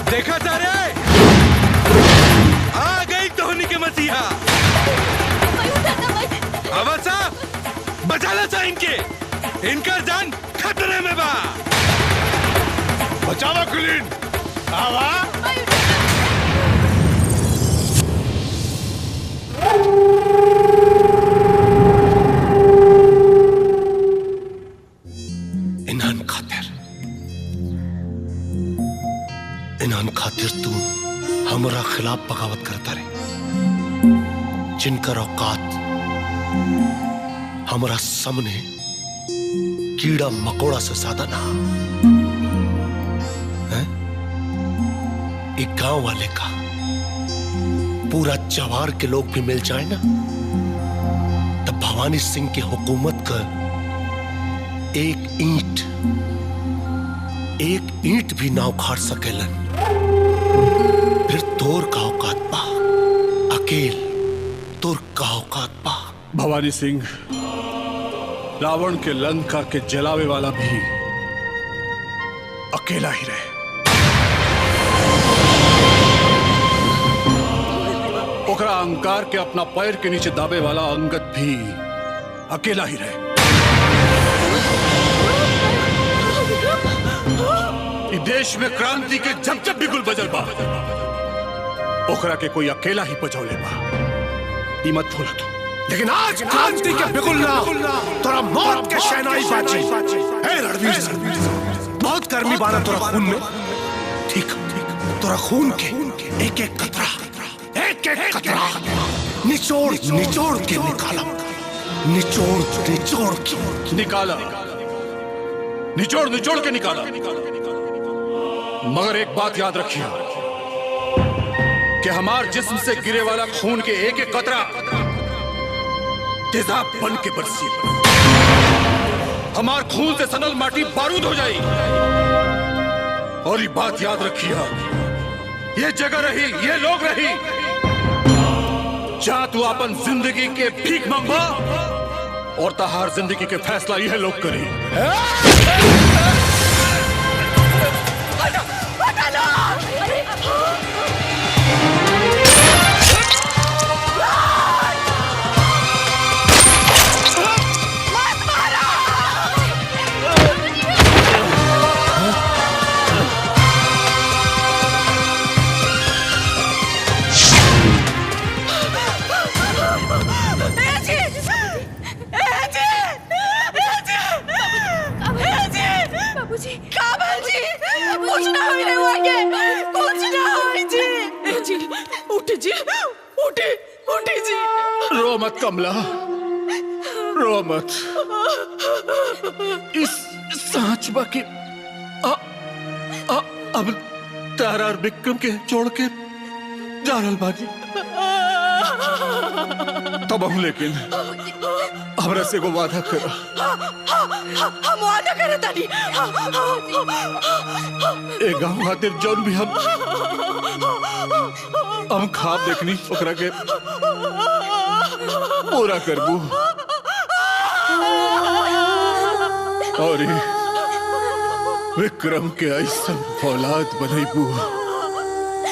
देखा तारे, आ गई धोनी के मसीहा। अवसा बचाना चाहिए इनका जान खतरे में बा। बचावा कुलीन, आवा। इन्हान खातिर तू हमरा खिलाफ बगावत करता रहे, जिनकर औकात हमरा सामने कीड़ा मकोड़ा से ज्यादा ना है। एक गांव वाले का पूरा जवार के लोग भी मिल जाए ना, तब भवानी सिंह की हुकूमत का एक ईंट भी ना उखाड़ सकेलन। फिर तोर का औकात पा, अकेल तोर का औकात पा। भवानी सिंह, रावण के लंका के जलावे वाला भी अकेला ही रहे। ओकरा अहंकार के अपना पैर के नीचे दाबे वाला अंगद भी अकेला ही रहे। देश में क्रांति के जब जब भी गुल बजल बा, ओकरा के कोई अकेला ही बजौले बा। ई मत भूला तू। लेकिन आज क्रांति के बिगुलना तोरा मौत के शहनाई बाजी। हे रणवीर सिंह, बहुत गर्मी बाना तोरा खून में। ठीक तोरा खून के एक एक कतरा निचोड़ के निकाला। निचोड़ के निकाला। मगर एक बात याद रखिए कि हमार जिस्म से गिरे वाला खून के एक एक कतरा तेजाब बन के बरसी। हमार खून से सनल माटी बारूद हो जाई। और ये बात याद रखिए, ये जगह रही, ये लोग रही, जहां तू अपन जिंदगी के भीख मंगवा और तहार जिंदगी के फैसला यह लोग करी। रो मत कमला, रो मत। इस सांच बाकी अब तारा और विक्रम के छोड़ के जा रहल बाजी। तब हम लेकिन हमरा से को वादा करा। हम वादा करे तानी। एक गाँव खातिर जौन भी हम ख्वाब देखनी ओकरा के पूरा करबू। और विक्रम के ऐसा औलाद बनैबू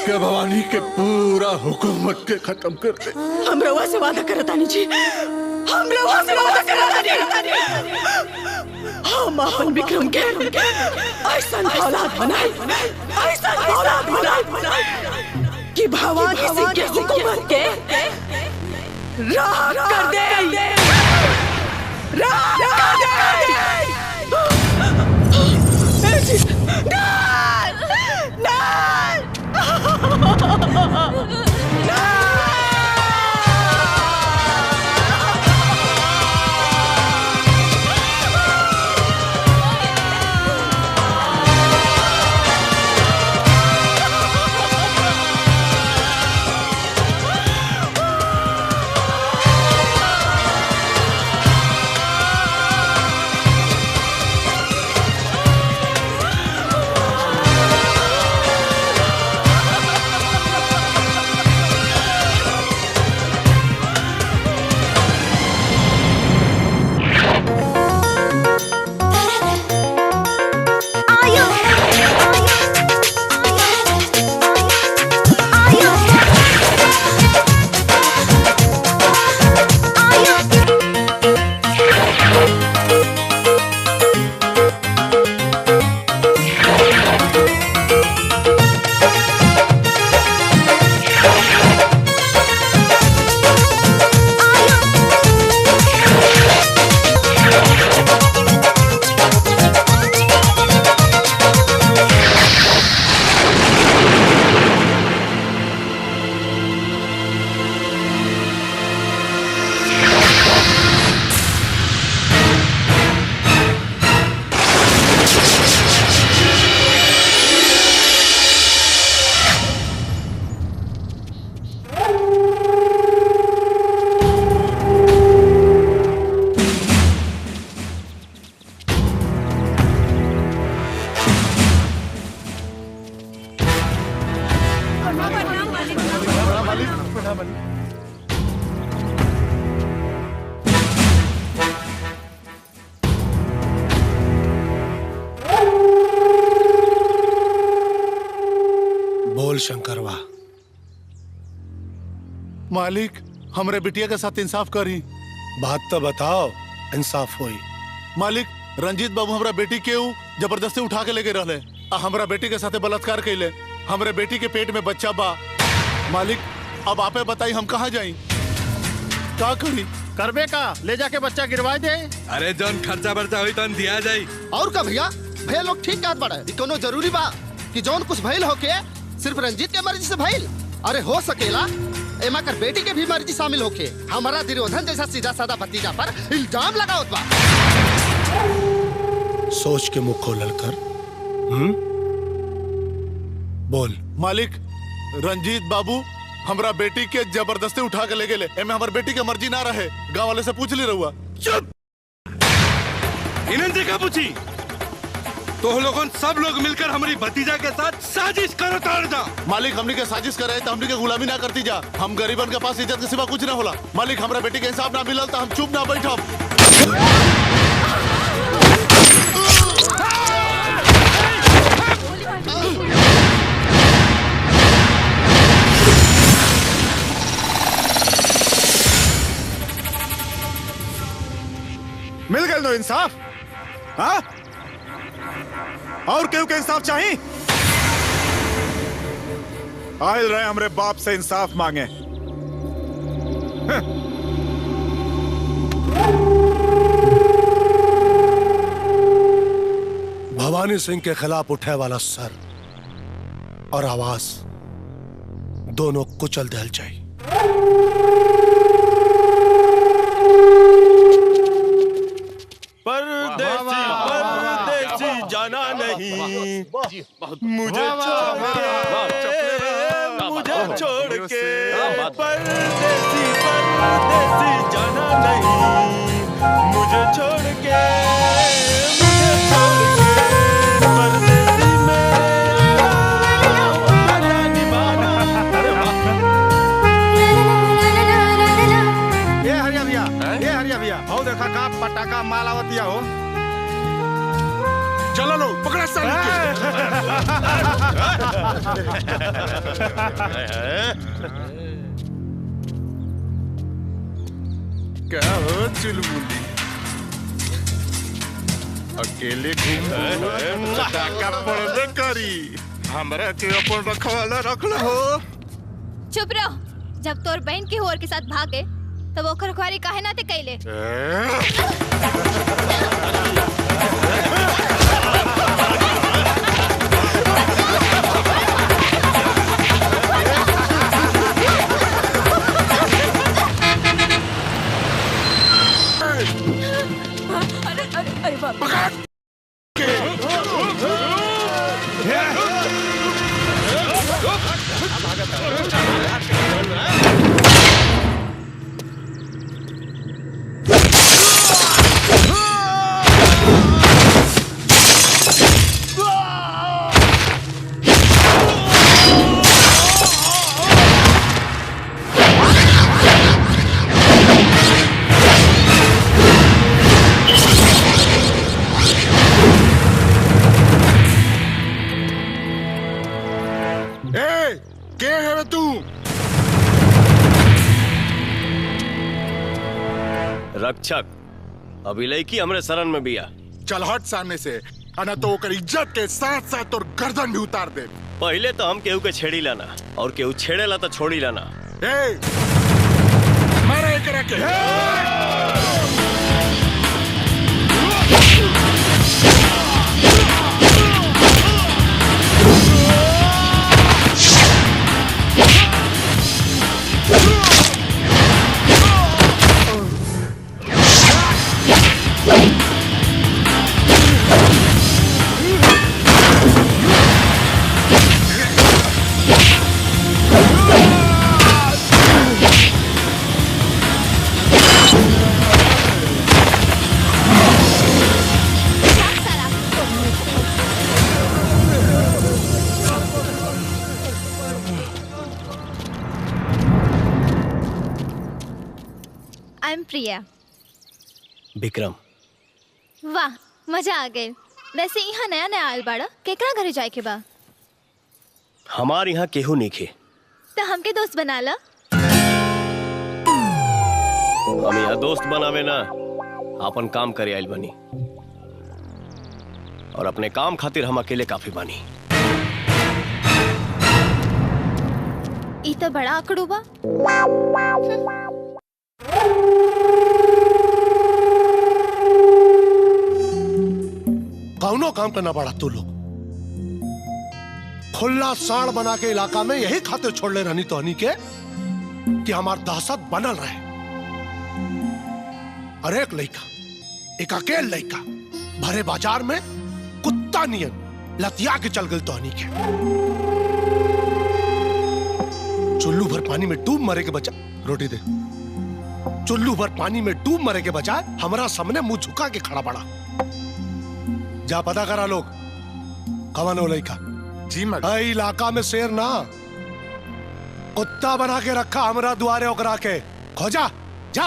के भवानी के पूरा हुकूमत के खत्म कर दे। हम रउआ से वादा करत तानी जी, हम रउआ से वादा करत तानी। हम अपन विक्रम के ऐसा औलाद बनाई कि भवानी सिंह के हुकूमत के राह कर दे। बोल शंकरवा। मालिक हमरे बिटिया के साथ इंसाफ करी। बात तो बताओ, इंसाफ होई। मालिक रंजीत बाबू हमरा बेटी के जबरदस्ती उठा के लेके रहले आ हमरा बेटी के साथे बलात्कार कैले। हमरे बेटी के पेट में बच्चा बा। मालिक अब आपे बताई हम कहाँ जाई, का करी? करबे का ले जाके बच्चा गिरवा दे। अरे जौन खर्चा बर्चा हुई तो दिया जाई। और का भैया भैया लोग ठीक कहत बड़ा है। कोनो जरूरी बा कि जौन कुछ भइल होके सिर्फ रंजीत के मर्जी से भइल? अरे हो सकेला एमा कर बेटी के भी मर्जी शामिल होके हमारा दुर्योधन जैसा सीधा साधा भतीजा पर इल्जाम लगावत बा। सोच के मुख खोलल कर। बोल। मालिक रंजीत बाबू हमरा बेटी के जबरदस्ती उठा के ले गेले। एमे हमर बेटी के मर्जी ना रहे। गांव वाले से पूछ ली रहुआ। चुप। इन्हें का पूछी तो लोगों सब लोग मिलकर हमारी भतीजा के साथ साजिश करो ताड़ जा। मालिक हमनी के साजिश करे तो हमनी के गुलामी ना करती जा। हम गरीबन के पास इज्जत के सिवा कुछ ना होला। मालिक हमरा बेटी के इंसाफ ना मिलल तो हम चुप ना बैठब। मिल गए नो इंसाफ? हाँ? और केहू के इंसाफ चाहिए? आयल रहे हमरे बाप से इंसाफ मांगे। भवानी सिंह के खिलाफ उठे वाला सर और आवाज दोनों कुचल दल चाहिए। परदेसी जाना नहीं मुझे छोड़ के परदेसी जाना नहीं मुझे छोड़ के परदेसी में निभाना। ये हरिया भैया हो देखा का पटाखा मालावतिया हो। चलो लो पकड़ा सन क्या हो चुलबुली अकेले घूम पटाखा पड़बे करी। हमरा के अपन रखवाला रखल हो। चुप रहो। जब तोर बहन के होर के साथ भागे तब ओकर रखवारी काहे ना ते कैले? अरे अरे अरे बाप रक्षक अभी लड़की हमरे शरण में बिया। चल हट सामने से, अना तो ओकर इज्जत के साथ साथ और गर्दन भी उतार दे। पहले तो हम केहू के छेड़ी लाना और केहू छेड़ेला तो छोड़ी लाना। मारे एकरा के। I am Priya. विक्रम। वाह मजा आ गई। वैसे यहाँ नया नया आयल बाड़ा, केकरा घरे जाए के बा? हमार यहाँ केहू नहीं तो हमके दोस्त बना ला। हम यहाँ दोस्त बनावे ना, अपन काम करे आयल बनी और अपने काम खातिर हम अकेले काफी बानी। ई तो बड़ा आकड़ू बा। कौनो काम करना पड़ा तू लोग। खुला साड़ बना के इलाका में यही खातिर छोड़ ले रहनी तो हनी के कि हमार दहशत बनल रहे। और एक लड़का, एक अकेल लड़का भरे बाजार में कुत्ता नियन लतिया के चल गई तो हनी के। चुल्लू भर पानी में डूब मरे के बचा रोटी दे। चुल्लू भर पानी में डूब मरे के बजाय हमारा सामने मुंह झुका के खड़ा पड़ा। जा पता करा लोग कवन हो लड़का। जी मगर इलाका में शेर ना कुत्ता बना के रखा हमरा दुआरे ओकरा के खोजा जा।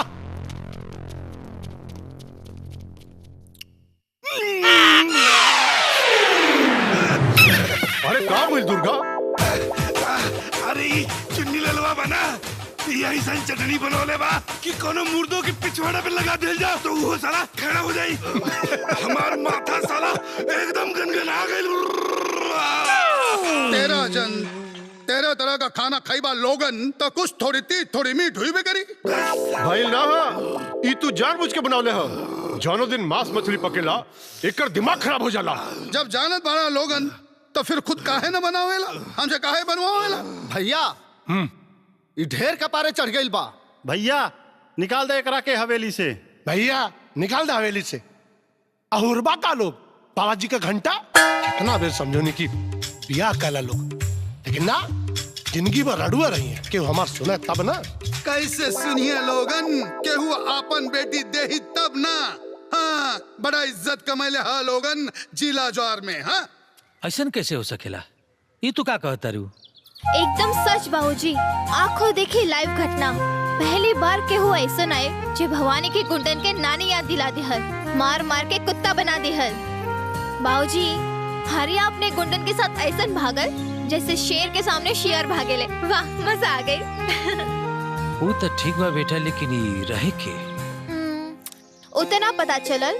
अरे कहाँ बोल दुर्गा? अरे चुन्नी ललवा बना यही सन चटनी बनोले बा कि कोनो मुर्दों की पिछवाड़ा पे लगा दिल जा तो वो साला खड़ा हो जाई। हमार माथा साला एकदम गनगना गइल। तेरा तरह का खाना खाईबा लोगन तो कुछ थोड़ी तीत थोड़ी मीठ हुई भी करी। भाई ना ई तू जानबूझ के बनावले हो। जानो दिन मांस मछली पकेला एकर दिमाग खराब हो जाला। जब जानत बड़ा लोगन तो फिर खुद काहे न बनावेला, हमसे काहे बनवावेला? भैया ये ढेर कपारे चढ़ गइल बा। भैया निकाल दे एकरा के हवेली से। भैया निकाल दे हवेली से। अहुरबा का लोग बाबा जी का घंटा कितना बेर समझोने की बिया कहला लोग, लेकिन ना जिंदगी भर रड़ुआ रही है कि हमार सुने तब ना। कैसे सुनिए लोगन केहू आपन बेटी देही तब ना। हाँ बड़ा इज्जत कमैले हा लोगन जिला ज्वार में। हाँ ऐसा कैसे हो सकेला? ये तू का कहता रू? एकदम सच बाबूजी, आंखों देखी लाइव घटना। पहली बार के हुआ ऐसा आए जो भवानी के गुंडन के नानी याद दिला दिहल, मार मार के कुत्ता बना दिहल। बाबूजी हरिया अपने गुंडन के साथ ऐसा भागल जैसे शेर के सामने शेर भागेले। वाह मजा आ गई। वो तो ठीक बा बेटा, लेकिन ये रहे के उतना पता चलल।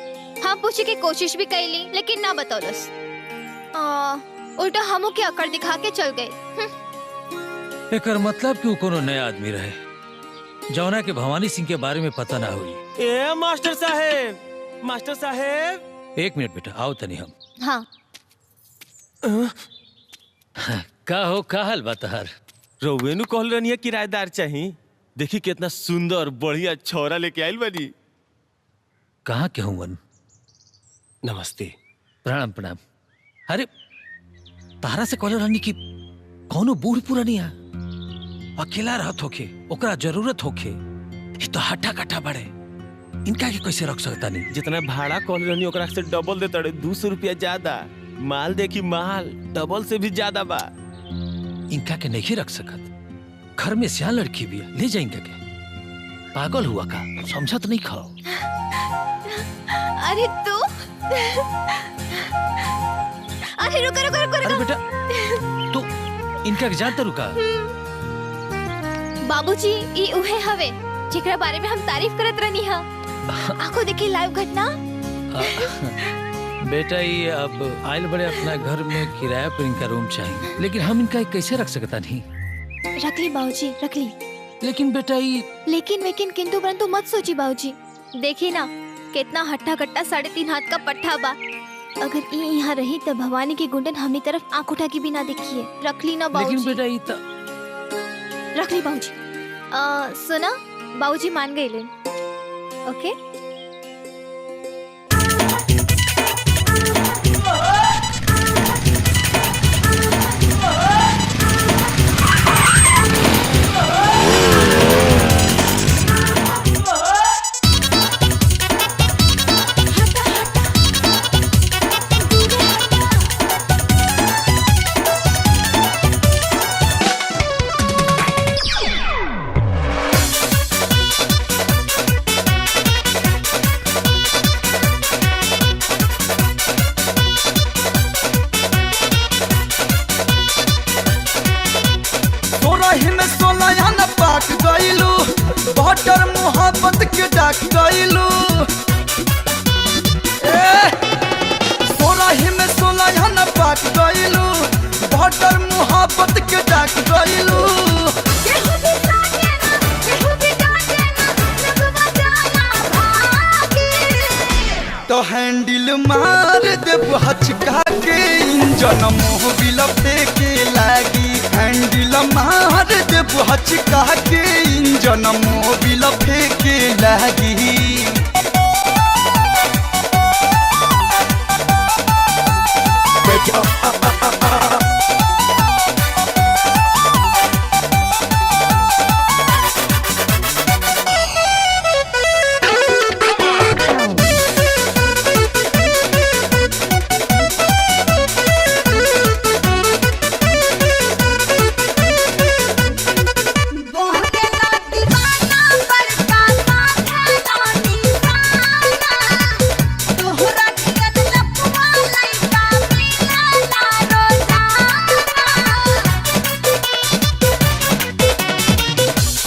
हम पूछे की कोशिश भी कैली लेकिन ना बतौलस। उल्टा हमू के अकड़ दिखा के चल गए। एकर मतलब कि वो कोनो नया आदमी रहे। जौना के भवानी सिंह के बारे में पता ना हुई। ए मास्टर साहेब, मास्टर साहेब। 1 मिनट बेटा, आओ तनी हम। हाँ। का हो, का हाल बताहर? रउवेनु कहल रहनी किराएदार चाहिए। देखी कितना सुंदर बढ़िया छौरा लेके आइल बानी। कहाँ के हुवन? नमस्ते। प्रणाम प्रणाम। अरे तारा से कहले रहनी कि कौनो बूढ़ पुरानिया अकेला रहत होखे, ओकरा जरूरत होखे। ये तो हट्टा कट्टा बड़े, इनका के कैसे रख सकता नहीं? जितना भाड़ा कहल रहनी ओकरा से डबल दे तड़े, 200 रुपया ज्यादा। माल देखी माल डबल से भी ज्यादा बा। इनका के नहीं रख सकत। घर में सियान लड़की भी है, ले जाए इनका के। पागल हुआ का, समझत नहीं खाओ। अरे तू अरे रुको रुको रुको रुको। अरे बेटा तू इनका के जानता रुका? बाबूजी ई उहे हवे जेकरा बारे में हम तारीफ करत रहनी हा। आंखों देखी लाइव घटना। बेटा ये अब आयल बड़े अपना घर में किराया पर इनका रूम चाहिए, लेकिन हम इनका कैसे रख सकता नहीं? रख ली बाबूजी, रख ली। लेकिन बेटा ये लेकिन किंतु परंतु मत सोची बाबूजी। देखिए ना कितना हट्टा कट्टा 3.5 हाथ का पट्टा बा। अगर ये यहाँ रही तो भवानी की गुंडन हमी तरफ आंख उठा के भी ना देखिए। रख ली ना बाबूजी। लेकिन बेटा ये रख ली बाबूजी। सुना बाबूजी मान गए ले। ओके बटर मोहब्बत के डाक गइलू। सोलह में 16 न पाक गइलू। बटर मोहब्बत के डाक गइलू। तो हैंडल मार दे हचका के इंजन मोबिल फेंके लागी। हैंडल मार दे हचका के इंजन मोबिल फेंके लागी।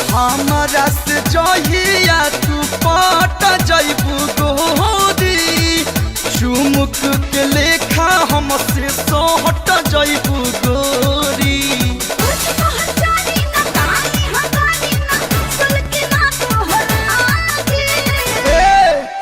हमरा से जहिया तू पट जइबू गोरी, चुमुक के लेखा हमसे सोहट जइबू गोरी।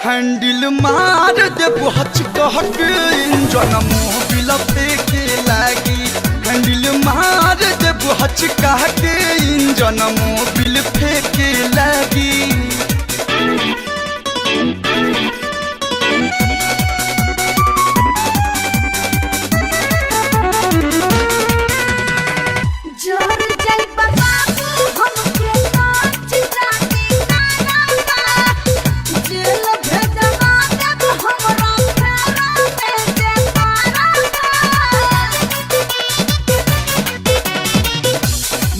हैंडल मार दे हचकहक इंजन मोबिल फेंके लागी। हैंडल मार दे हचका के इंजन मोबिल फेंके लागी।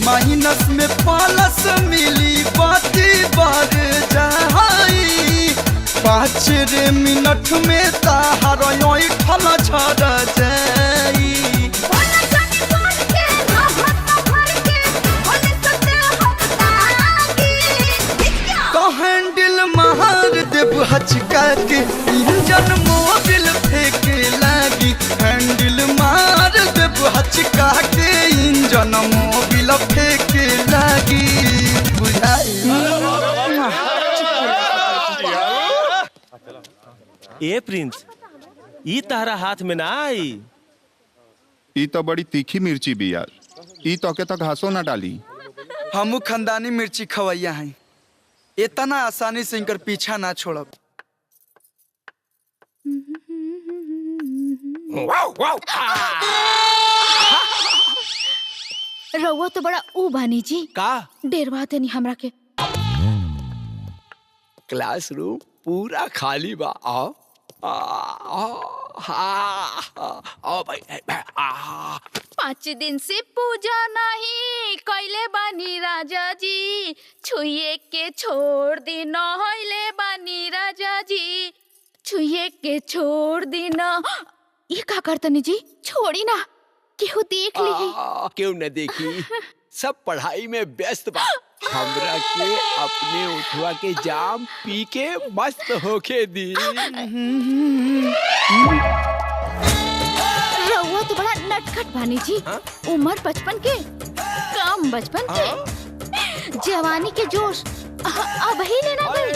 माइनस में प्लस मिली बाती बार जाई। 5 मिनट में ताहार ठल झड़ जाई। तो हैंडल मार देब हचका के इंजन मोबिल फेंके लागी। हैंडल मार देब हचका के इंजन मोबिल फेंके लागी। बुझाई। ए प्रिंस, ई तारा हाथ में ना आई। ई तो बड़ी तीखी मिर्ची भी यार, ई तो के तक घासो ना डाली। हमू खानदानी मिर्ची खवैया हैं, इतना आसानी से इनकर पीछा ना छोड़ब। रउआ तो बड़ा ऊ बानी जी का डेरवा देनी हमरा के। क्लासरूम पूरा खाली बा। आओ आओ भाई। 5 दिन से पूजा नहीं कैले बानी राजा जी, छुए के छोड़ दी नहले बानी राजा जी, छुए के छोड़ दी न। ये का करतनी जी, छोड़ी ना, केहू देख ली। क्यों न देखी, सब पढ़ाई में व्यस्त बा। हमरा के अपने उठवा के जाम पी के मस्त होके दी। रउआ तो बड़ा नटखट बानी जी। उम्र 55 के, काम बचपन के, जवानी के जोश अब ही लेना गई।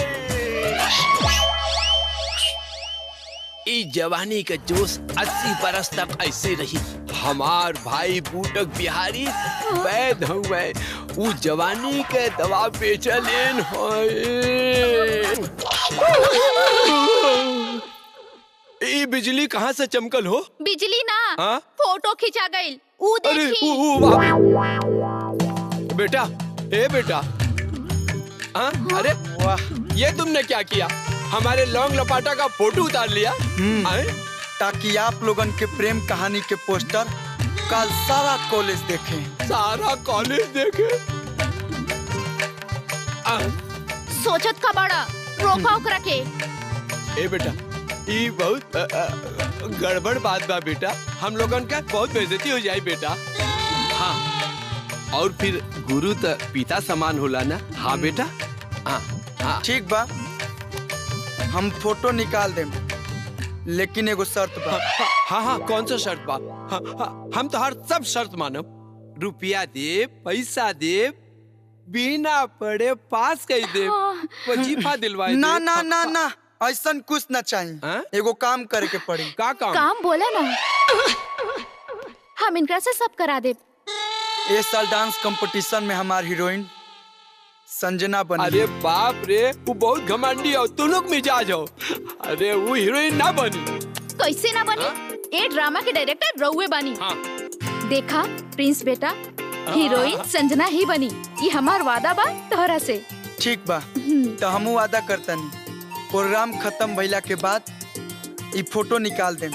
ई जवानी का जोश 80 बरस तक ऐसे रही। हमार भाई बूटक बिहारी वैद हुए, वो जवानी के दवा बेचलेन ई बिजली कहाँ से चमकल हो? बिजली ना, हाँ? फोटो खिंचा गई। ऊ देखी। बेटा, ए बेटा, हाँ? अरे वाह, ये तुमने क्या किया? हमारे लौंग लपाटा का फोटो उतार लिया। ताकि आप लोगन के प्रेम कहानी के पोस्टर कल सारा कॉलेज देखें। सारा कॉलेज देखे? सोचत का बड़ा रोका ओकरा के। ए बेटा, ये बहुत गड़बड़ बात बा बेटा, हम लोगन का बहुत बेइज्जती हो जाए बेटा। हाँ, और फिर गुरु तो पिता समान होला ना। हाँ बेटा। हाँ ठीक बा, हम फोटो निकाल दें, लेकिन एगो शर्त बा। हाँ हाँ, कौन सा शर्त बा? हाँ, हाँ, हम तो हर सब शर्त मानब। रुपया दे, पैसा दे, बिना पढ़े पास कर दे, वजीफा दिलवाए। ना ना ना ना, ऐसा कुछ ना चाहिए। एगो काम करे के पड़ी। का काम? काम बोला ना, हम इनकरा से सब करा दे। इस साल डांस कंपटीशन में हमारी हीरोइन संजना बनी। अरे बाप रे, वो बहुत घमंडी हो, तुम लोग मिजाज हो। अरे वो हीरोइन ना बनी। कैसे ना बनी? ये ड्रामा के डायरेक्टर रउए बनी। देखा प्रिंस बेटा, हीरोइन संजना ही बनी। ये हमार वादा बा तोहरा से। ठीक बा, तो हमू वादा करतनी, प्रोग्राम खत्म भइला के बाद ये फोटो निकाल दें।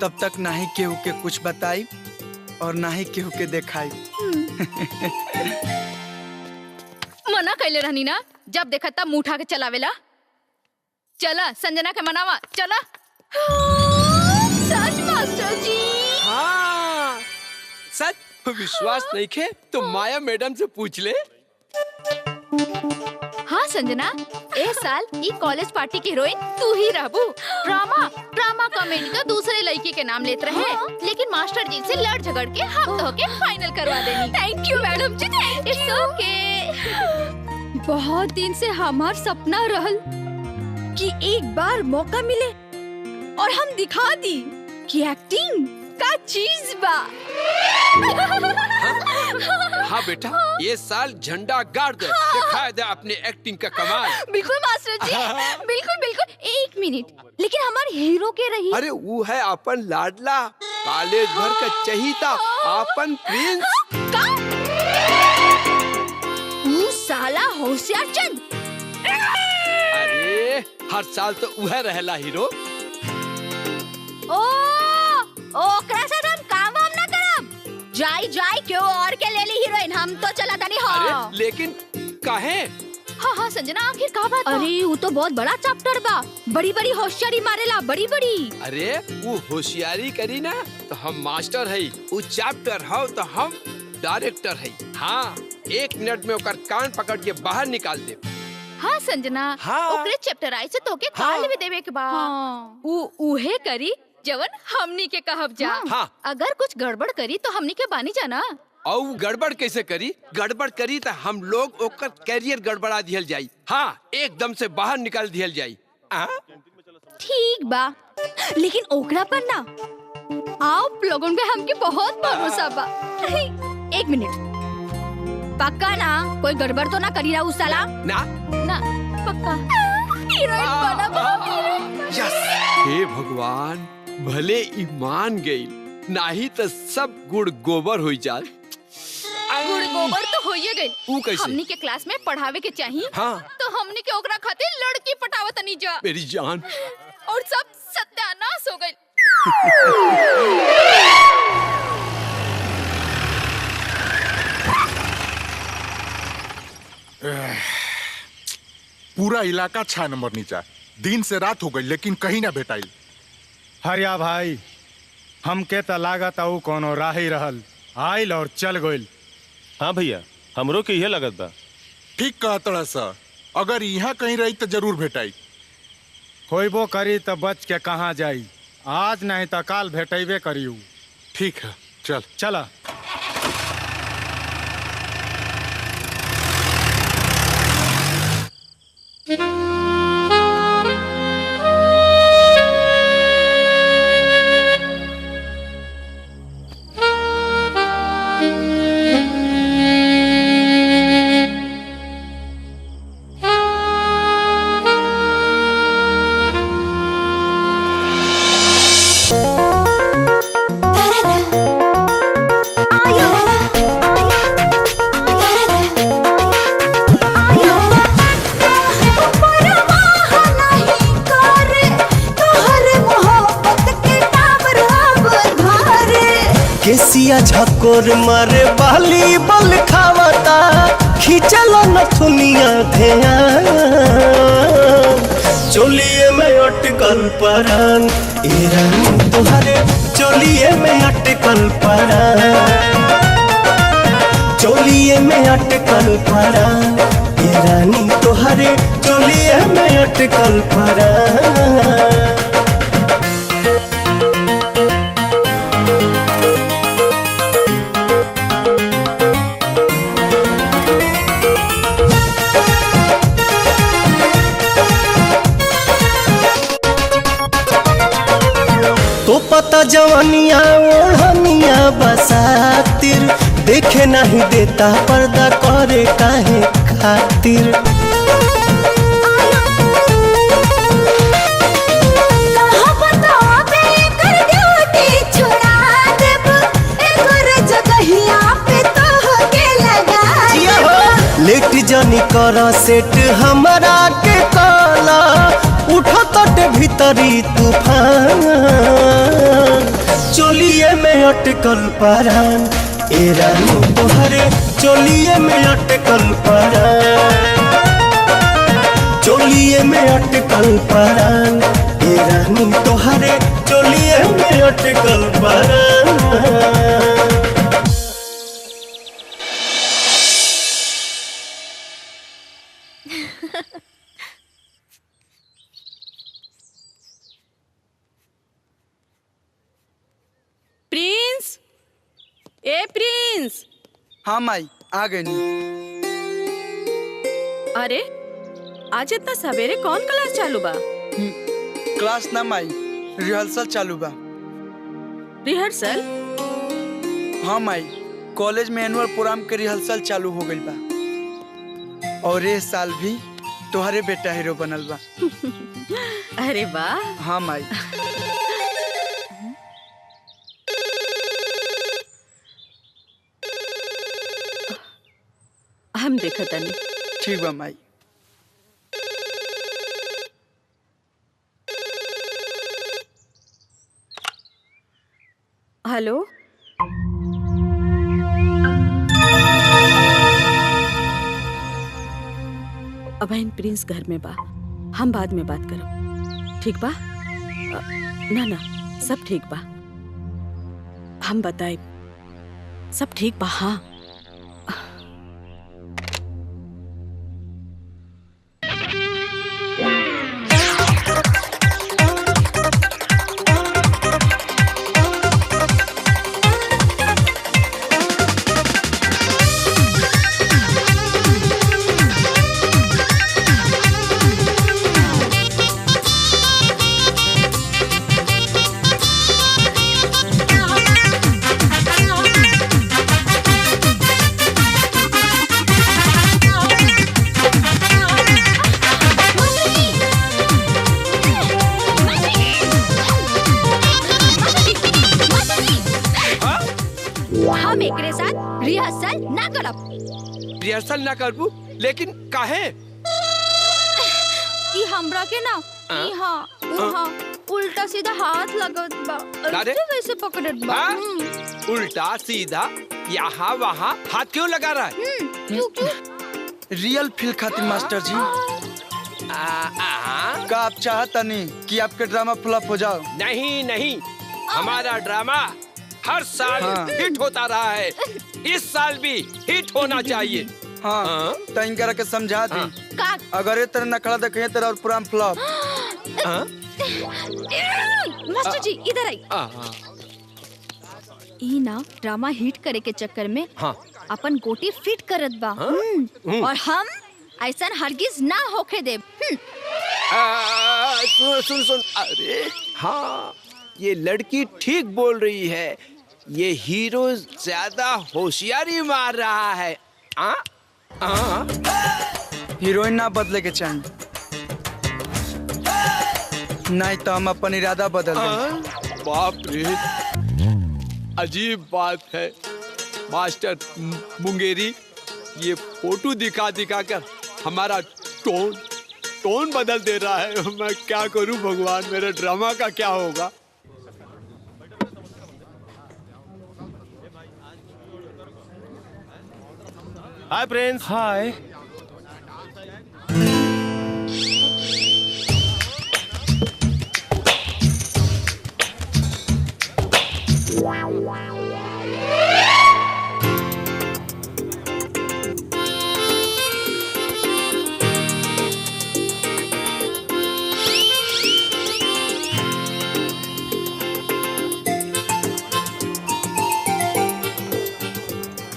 तब तक ना ही केहू के कुछ बताई और ना ही केहू के दिखाई। मना कैले रहनी ना, जब देखा तब मुंह उठा के चलावेला। चला संजना के मनावा, चला। सच मास्टर जी? हाँ सच। विश्वास नहीं खे तो माया मैडम से पूछ ले। हाँ संजना, इस साल ई कॉलेज पार्टी की हीरोइन तू ही रहबू। ड्रामा कॉमेडी तो दूसरे लड़की के नाम लेते रहे, लेकिन मास्टर जी से लड़ झगड़ के हम तो के फाइनल करवा देनी। थैंक यू मैडम जी, इट्स ओके। बहुत दिन से हमार सपना रहल कि एक बार मौका मिले और हम दिखा दी कि एक्टिंग का चीज बा। हाँ बेटा, ये साल झंडा गाड़ दे, दिखा दे अपने एक्टिंग का कमाल। बिल्कुल मास्टर जी, बिल्कुल बिल्कुल। 1 मिनट, लेकिन हमारे हीरो के रही। अरे वो है अपन लाडला, कॉलेज भर का चहीता, अपन प्रिंस। तू साला होशियार चंद। अरे हर साल तो वह रहला हीरो। ओकरा से हम काम वाम ना करब। जाई क्यों और के ले ली हीरोइन, हम तो चला दनी। हाँ अरे लेकिन काहे? हाँ संजना, आखिर का बात? अरे वो तो बहुत बड़ा चैप्टर बा, बड़ी बड़ी होशियारी मारेला, बड़ी बड़ी। अरे वो होशियारी करी ना तो हम मास्टर है, वो चैप्टर हो तो हम डायरेक्टर है। हाँ, 1 मिनट में ओकर कान पकड़ के बाहर निकाल दे। हाँ संजना, हाँ। ओकरे चैप्टर आई से तो के काल में देवे के बा। उहे करी जवन हमनी के कहब जा। हाँ। अगर कुछ गड़बड़ करी तो हमनी के बानी जाना। और गड़बड़ कैसे करी? गड़बड़ करी तो हम लोग ओकर कैरियर गड़बड़ा दियल जाई। हाँ, एकदम से बाहर निकाल दियल जाई। ठीक बा, लेकिन ओकरा पर ना आप लोगों पे हमके बहुत भरोसा बा। एक मिनट, पक्का ना कोई गड़बड़ तो ना करी रहा उस साला? ना ना पक्का हीरोइन बना बा, हीरोइन बना। हे भगवान, भले ईमान गई, नाही तो सब गुड़ गोबर हो जाए। गुड़ गोबर तो होइए गई। ऊ कैसे? हमनी के क्लास में पढ़ावे के चाहिए। हाँ। तो हमनी के ओकरा खातिर लड़की पटावत नहीं जा। मेरी जान। और सब सत्यानाश हो गई। पूरा इलाका 6 नंबर नीचा। दिन से रात हो गई लेकिन कहीं ना भेटाई। हरिया भाई, हमके त लागत आऊ कोनो राही रहल, आइल और चल गइल। हाँ भैया, हमरो के यह लगत बा। ठीक कहतड़ा सा, अगर यहाँ कहीं रही तो जरूर भेटाई। होइबो करी तो बच के कहाँ जाई, आज नहीं तो काल भेटेबे करियू। ठीक है, चल चला। केसिया झकोर मारे बाली बल खावता, खींचल नथुनिया ध्यान, चोलिए में अटकल परान, ए रानी तुहरे चोलिए में अटकल परान, चोलिए में अटकल परान, ए रानी तुहरे चोलिए में अटकल परान। तो पता जवानिया ओढ़निया बसातिर, देखे नहीं देता पर्दा करे काहे खातिर। लेट जानी कर सेट हमरा के काला, उठो तट भीतरी तूफान, चोलिए में अटकल परान, ए रानी तोहरे चोलिए में अटकल परान, चोलिए में अटकल परान, ए रानी तोहरे चोलिए में अटकल परान। प्रिंस, ए प्रिंस। हाँ माई, आ गई। अरे आज इतना सवेरे कौन क्लास चालू बा? क्लास ना माई, रिहर्सल चालू बा। रिहर्सल? हाँ माई, कॉलेज में एनुअल प्रोग्राम के रिहर्सल चालू हो गई बा, और ये साल भी तुम्हारे बेटा हीरो बनल बा। अरे वाह। हाँ माई। हम देखा तनी। ठीक बा माई। हेलो, अबैन प्रिंस घर में बा, हम बाद में बात करो, ठीक बा? ना ना, सब ठीक बा, हम बताए सब ठीक बा। हाँ एकरे साथ रिहर्सल ना करब। रिहर्सल ना करबू, लेकिन काहे? ई हमरा के ना यहाँ उल्टा सीधा हाथ लगत बा, अरे? वैसे पकड़त बा। उल्टा सीधा यहाँ वहाँ हाथ क्यों लगा रहा है? क्यों? रियल फील खातिर मास्टर जी। का आप चाहता नहीं कि आपके ड्रामा फ्लॉप हो जाओ? नहीं, हमारा ड्रामा हर साल हिट होता रहा है, इस साल भी हिट होना चाहिए। हाँ, तो इनकरा के समझा दी। अगर ये तरह नखड़ा देखे तेरा और पूरा फ्लॉप। मास्टर जी इधर आई। ई ना ड्रामा हिट करे के चक्कर में अपन गोटी फिट करत बा। और हम ऐसा हरगिज ना होके दे। सुन, अरे हाँ, ये लड़की ठीक बोल रही है, ये हीरो ज्यादा होशियारी मार रहा है। हीरोइन ना बदले के चाहिए, नहीं तो हम अपन इरादा बदल देंगे। बाप रे, अजीब बात है मास्टर मुंगेरी, ये फोटो दिखा कर हमारा टोन बदल दे रहा है। मैं क्या करूं भगवान, मेरे ड्रामा का क्या होगा? Hi Prince. हाय।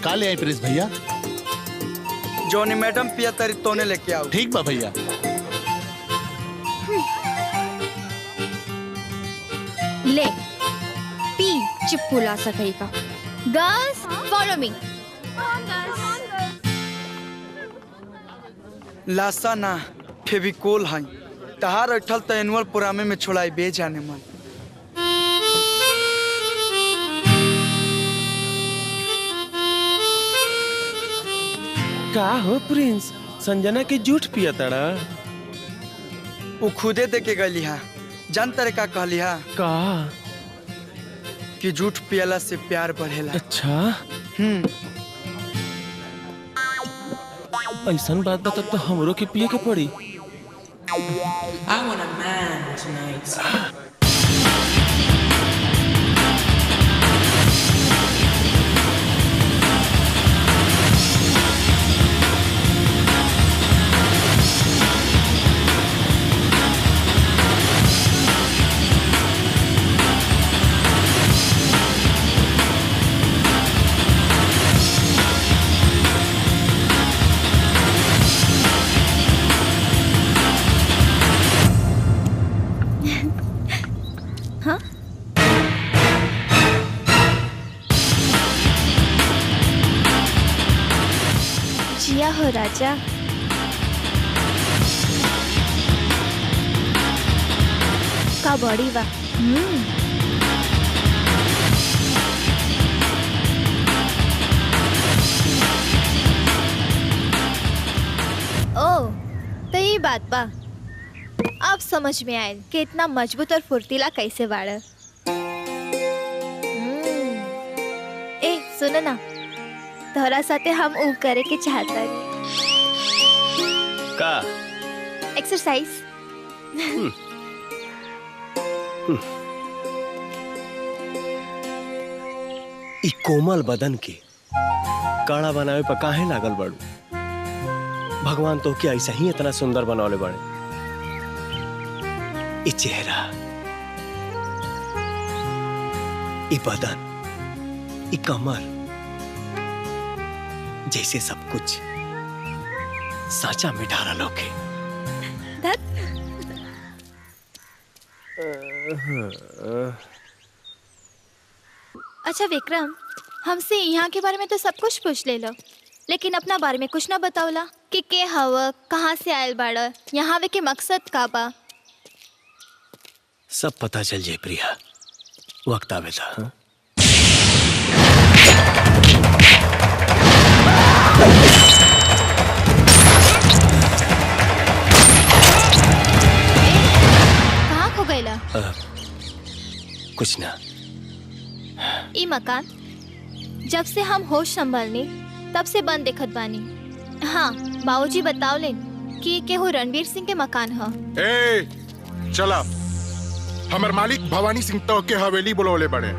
काले आई प्रिंस भैया। जोनी मैडम पिया तरी तोने लेके आओ। ठीक बा भैया। ले पी चिपकुला सकेगा। Girls follow me. लासा ना फेविकोल है, तहार अठल तो एनुअल प्रोग्राम में छोड़ाई बे जाने मन। का हो प्रिंस, संजना के जूठ पिया तड़ा? वो खुदे दे के गली हा। जान तरे का कहली हा? का? कि झूठ पियला से प्यार बढ़ेला। अच्छा। ऐसन बात बता तो हमरो के पिए के पड़ी। I want a man tonight. जिया हो राजा। का बॉडी बा। ओ तो ये बात बा, अब समझ में आयल कि इतना मजबूत और फुर्तीला कैसे बाड़। ए सुन ना, तोहरा साथे हम ऊ करे के चाहता का एक्सरसाइज। ई कोमल बदन के काड़ा बनावे पर काहे लागल बाड़ू? भगवान तो क्या ऐसा ही इतना सुंदर बनौले बाड़े। ई चेहरा, ई बदन, ई कमर, जैसे सब कुछ साचा में ढारा लोगे। अच्छा विक्रम, हमसे यहाँ के बारे में तो सब कुछ पूछ ले लो, लेकिन अपना बारे में कुछ ना बताओला कि के हव, कहाँ से आयल बाड़, यहाँ आवे के मकसद का बा। सब पता चल जाए प्रिया, वक्त आवेला। हाँ? कहाँ खो गईला? कुछ ना। ई मकान जब से हम होश संभलनी तब से बंद देखत बानी। हाँ, बाबूजी बतावले कि केहू रणवीर सिंह के मकान ह। ए, चला हमर मालिक भवानी सिंह तो के हवेली बुलौले बड़े।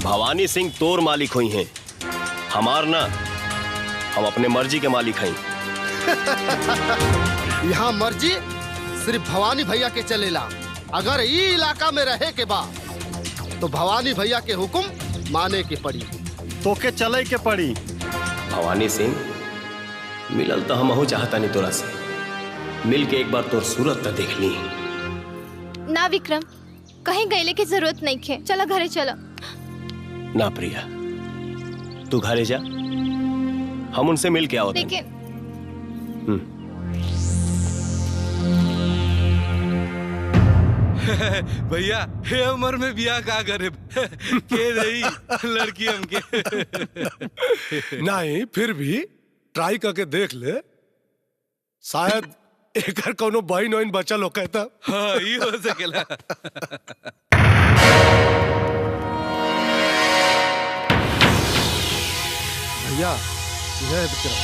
भवानी सिंह तोर मालिक हुई हैं, हमार ना। हम अपने मर्जी के मालिक हैं। यहाँ मर्जी सिर्फ भवानी भैया के चलेला। अगर ई इलाका में रहे के बा तो भवानी भैया के हुक्म माने के पड़ी। तो के चले के पड़ी। भवानी सिंह मिलल तो हमहू चाहता नहीं तोरा से। मिल के एक बार तोर सूरत तो देख ली। ना विक्रम, कहीं गईले की जरूरत नहीं है। चलो घरे चलो। ना प्रिया, तू घरे जा, हम उनसे मिल के आओ। लेकिन भैया हे उम्र में बियाह का करे के रही लड़की हमके। नहीं, फिर भी ट्राई करके देख ले, शायद एकर कोनो बहन वहन बचल हो कहता। हाँ, ये हो सकेला। भैया जय विक्रम।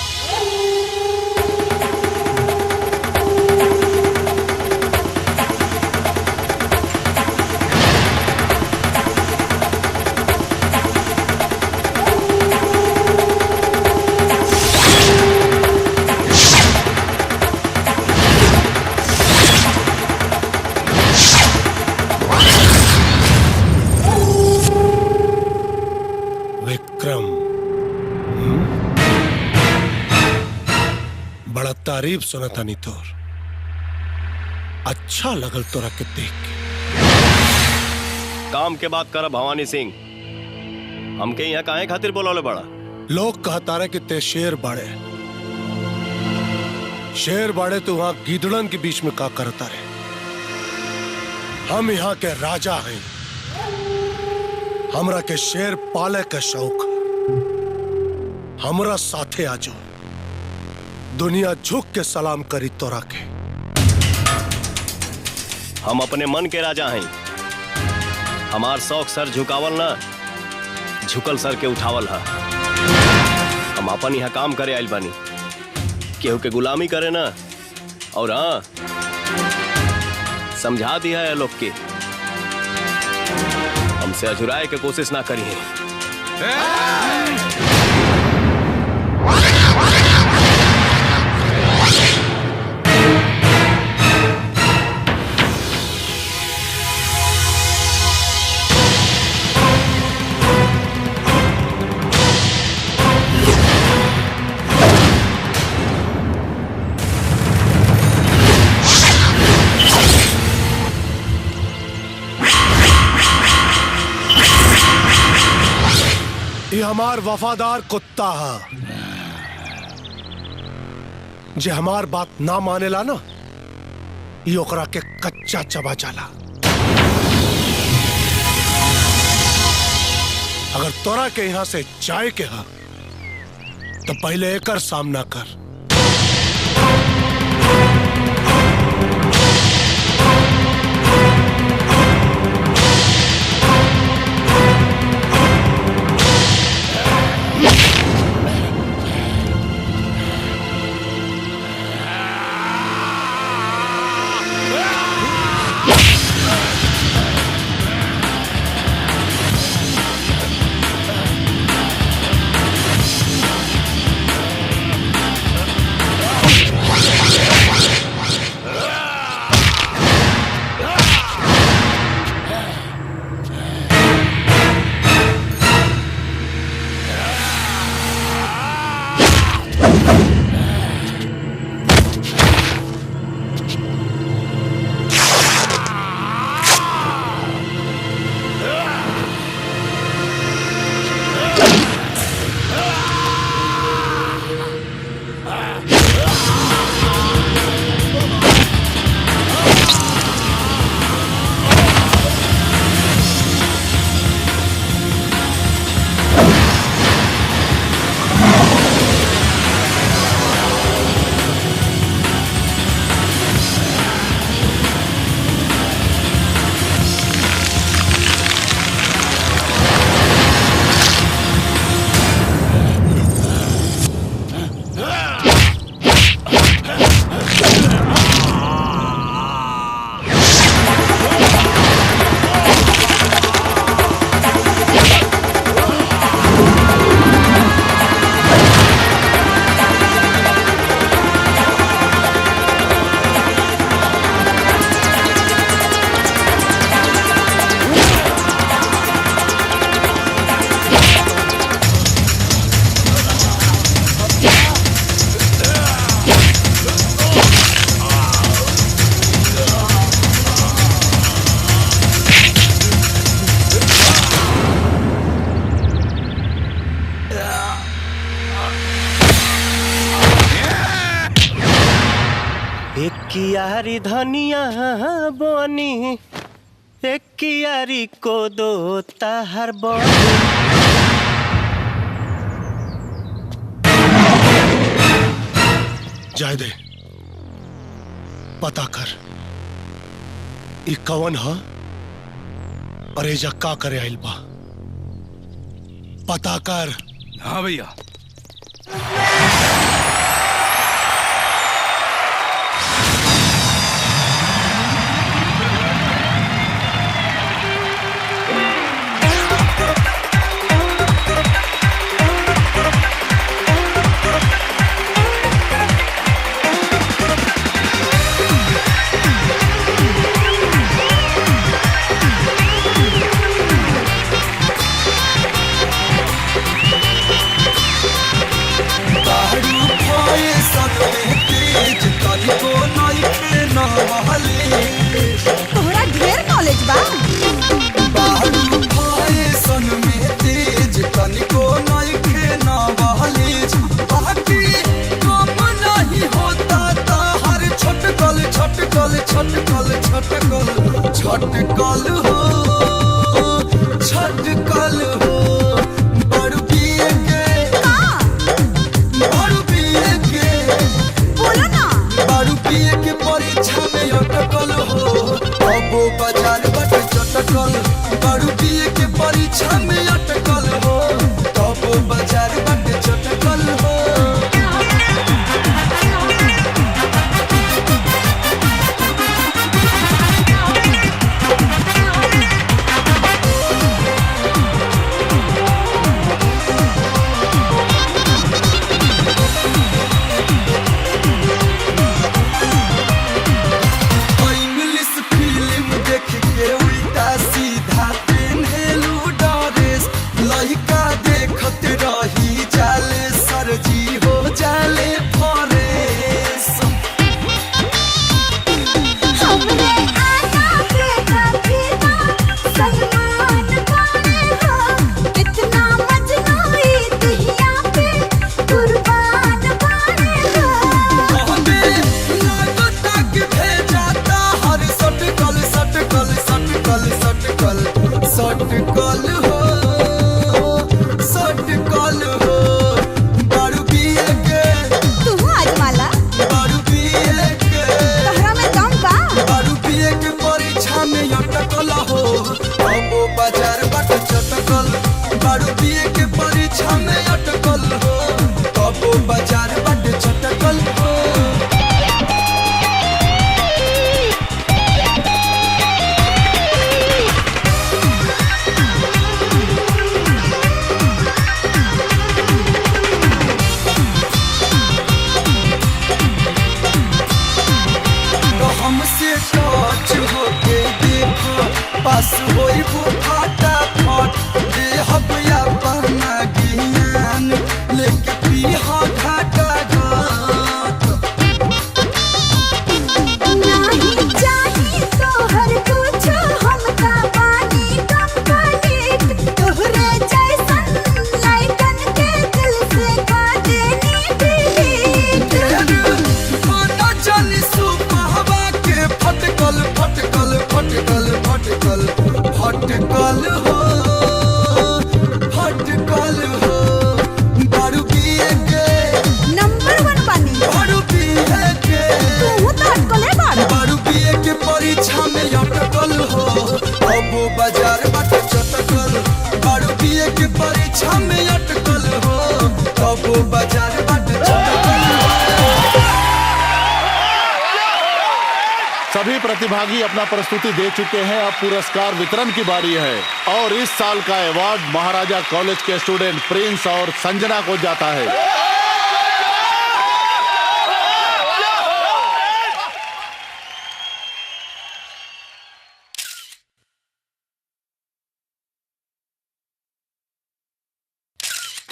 बड़ा तारीफ सुना था नहीं तोर। अच्छा लगल तोरा के देख के। काम के बात कर भवानी सिंह। हमके यहाँ काहे खातिर बोलौले बड़ा? लोग कहता रहे कि ते शेर बाड़े। शेर बाड़े तो वहां गीदड़न के बीच में का करता रहे। हम यहाँ के राजा हैं। हमरा के शेर पाले का शौक। हमरा साथे आ जाओ, दुनिया झुक के सलाम करी तोरा के। हम अपने मन के राजा हैं। हमार शौक सर झुकावल ना, झुकल सर के उठावल है। हम अपन यहाँ काम करे आइल बानी, केहू के गुलामी करे ना। और हाँ, समझा दिया है लोग के, हमसे अजुराए के कोशिश ना करी है। ये हमार वफादार कुत्ता है। जे हमार बात ना मानेला ना, ये ओकरा के कच्चा चबा जाला। अगर तोरा के यहाँ से जाए के हा तो पहले एकर सामना कर। कियारी धनिया बनी एक कियारी को दो ताहर बनी। जाय दे, पता कर ई कवन ह और एजा का करे आइल बा, पता कर। हाँ भैया। तोहरा ढेर नॉलेज बा। छटकल हो छटकल हो बड़ू पिए के बड़ू पिए के बोलो ना। बड़ू पिए के परीक्षा में अटकल हो अबो बाजार बट चटकल बड़ू पिए के परीक्षा में अटकल हो अबो बाजार बट चटकल हो। इंग्लिश फिल्म देख के उल्टा सीधा पेन्हेलू ड्रेस लइका देखत रही जाले सरजी हो जाले फरेस। हमरे आना के कफीना सलमान खाने हो कितना मजनूई दुनिया पे कुर्बान खाने हो। हमें लागता कि भेजाता हर सटकल सटकल सटकल सटकल सटकल हो सटकल हो बड़ू पिए के तू आजमाला बड़ू पिए के तोहरा में दम बा। बड़ू पिए के परीक्षा में अटकल हो अबो बाजार बट चटकल बड़ू पिए के परीक्षा में अटकल हो अबो बाजार बट चटकल हो। तो हमसे टच होके देखो पास होई वो फाटा फट देहब या बना ज्ञान लेके पीहा घाटा घाट। नहीं चाहिए तोहर कुछ हमका पानी कंप्लीट तोहरे जैसन लाइकन के दिल से का देनी डिलीट। माना चली सुपहवा के फटकल फटकल फटकल फटकल फटकल हो फटकल हो बड़ू पिए के नंबर 1 बानी बड़ू पिए के तू तो अटकले बाड़। बड़ू पिए के परीक्षा में अटकल हो अबो बाजार बट चटकल बड़ू पिए के परीक्षा में अटकल हो अबो बाजार बट चटकल हो। सभी प्रतिभागी अपना प्रस्तुति दे चुके हैं। अब पुरस्कार वितरण की बारी है और इस साल का अवार्ड महाराजा कॉलेज के स्टूडेंट प्रिंस और संजना को जाता है।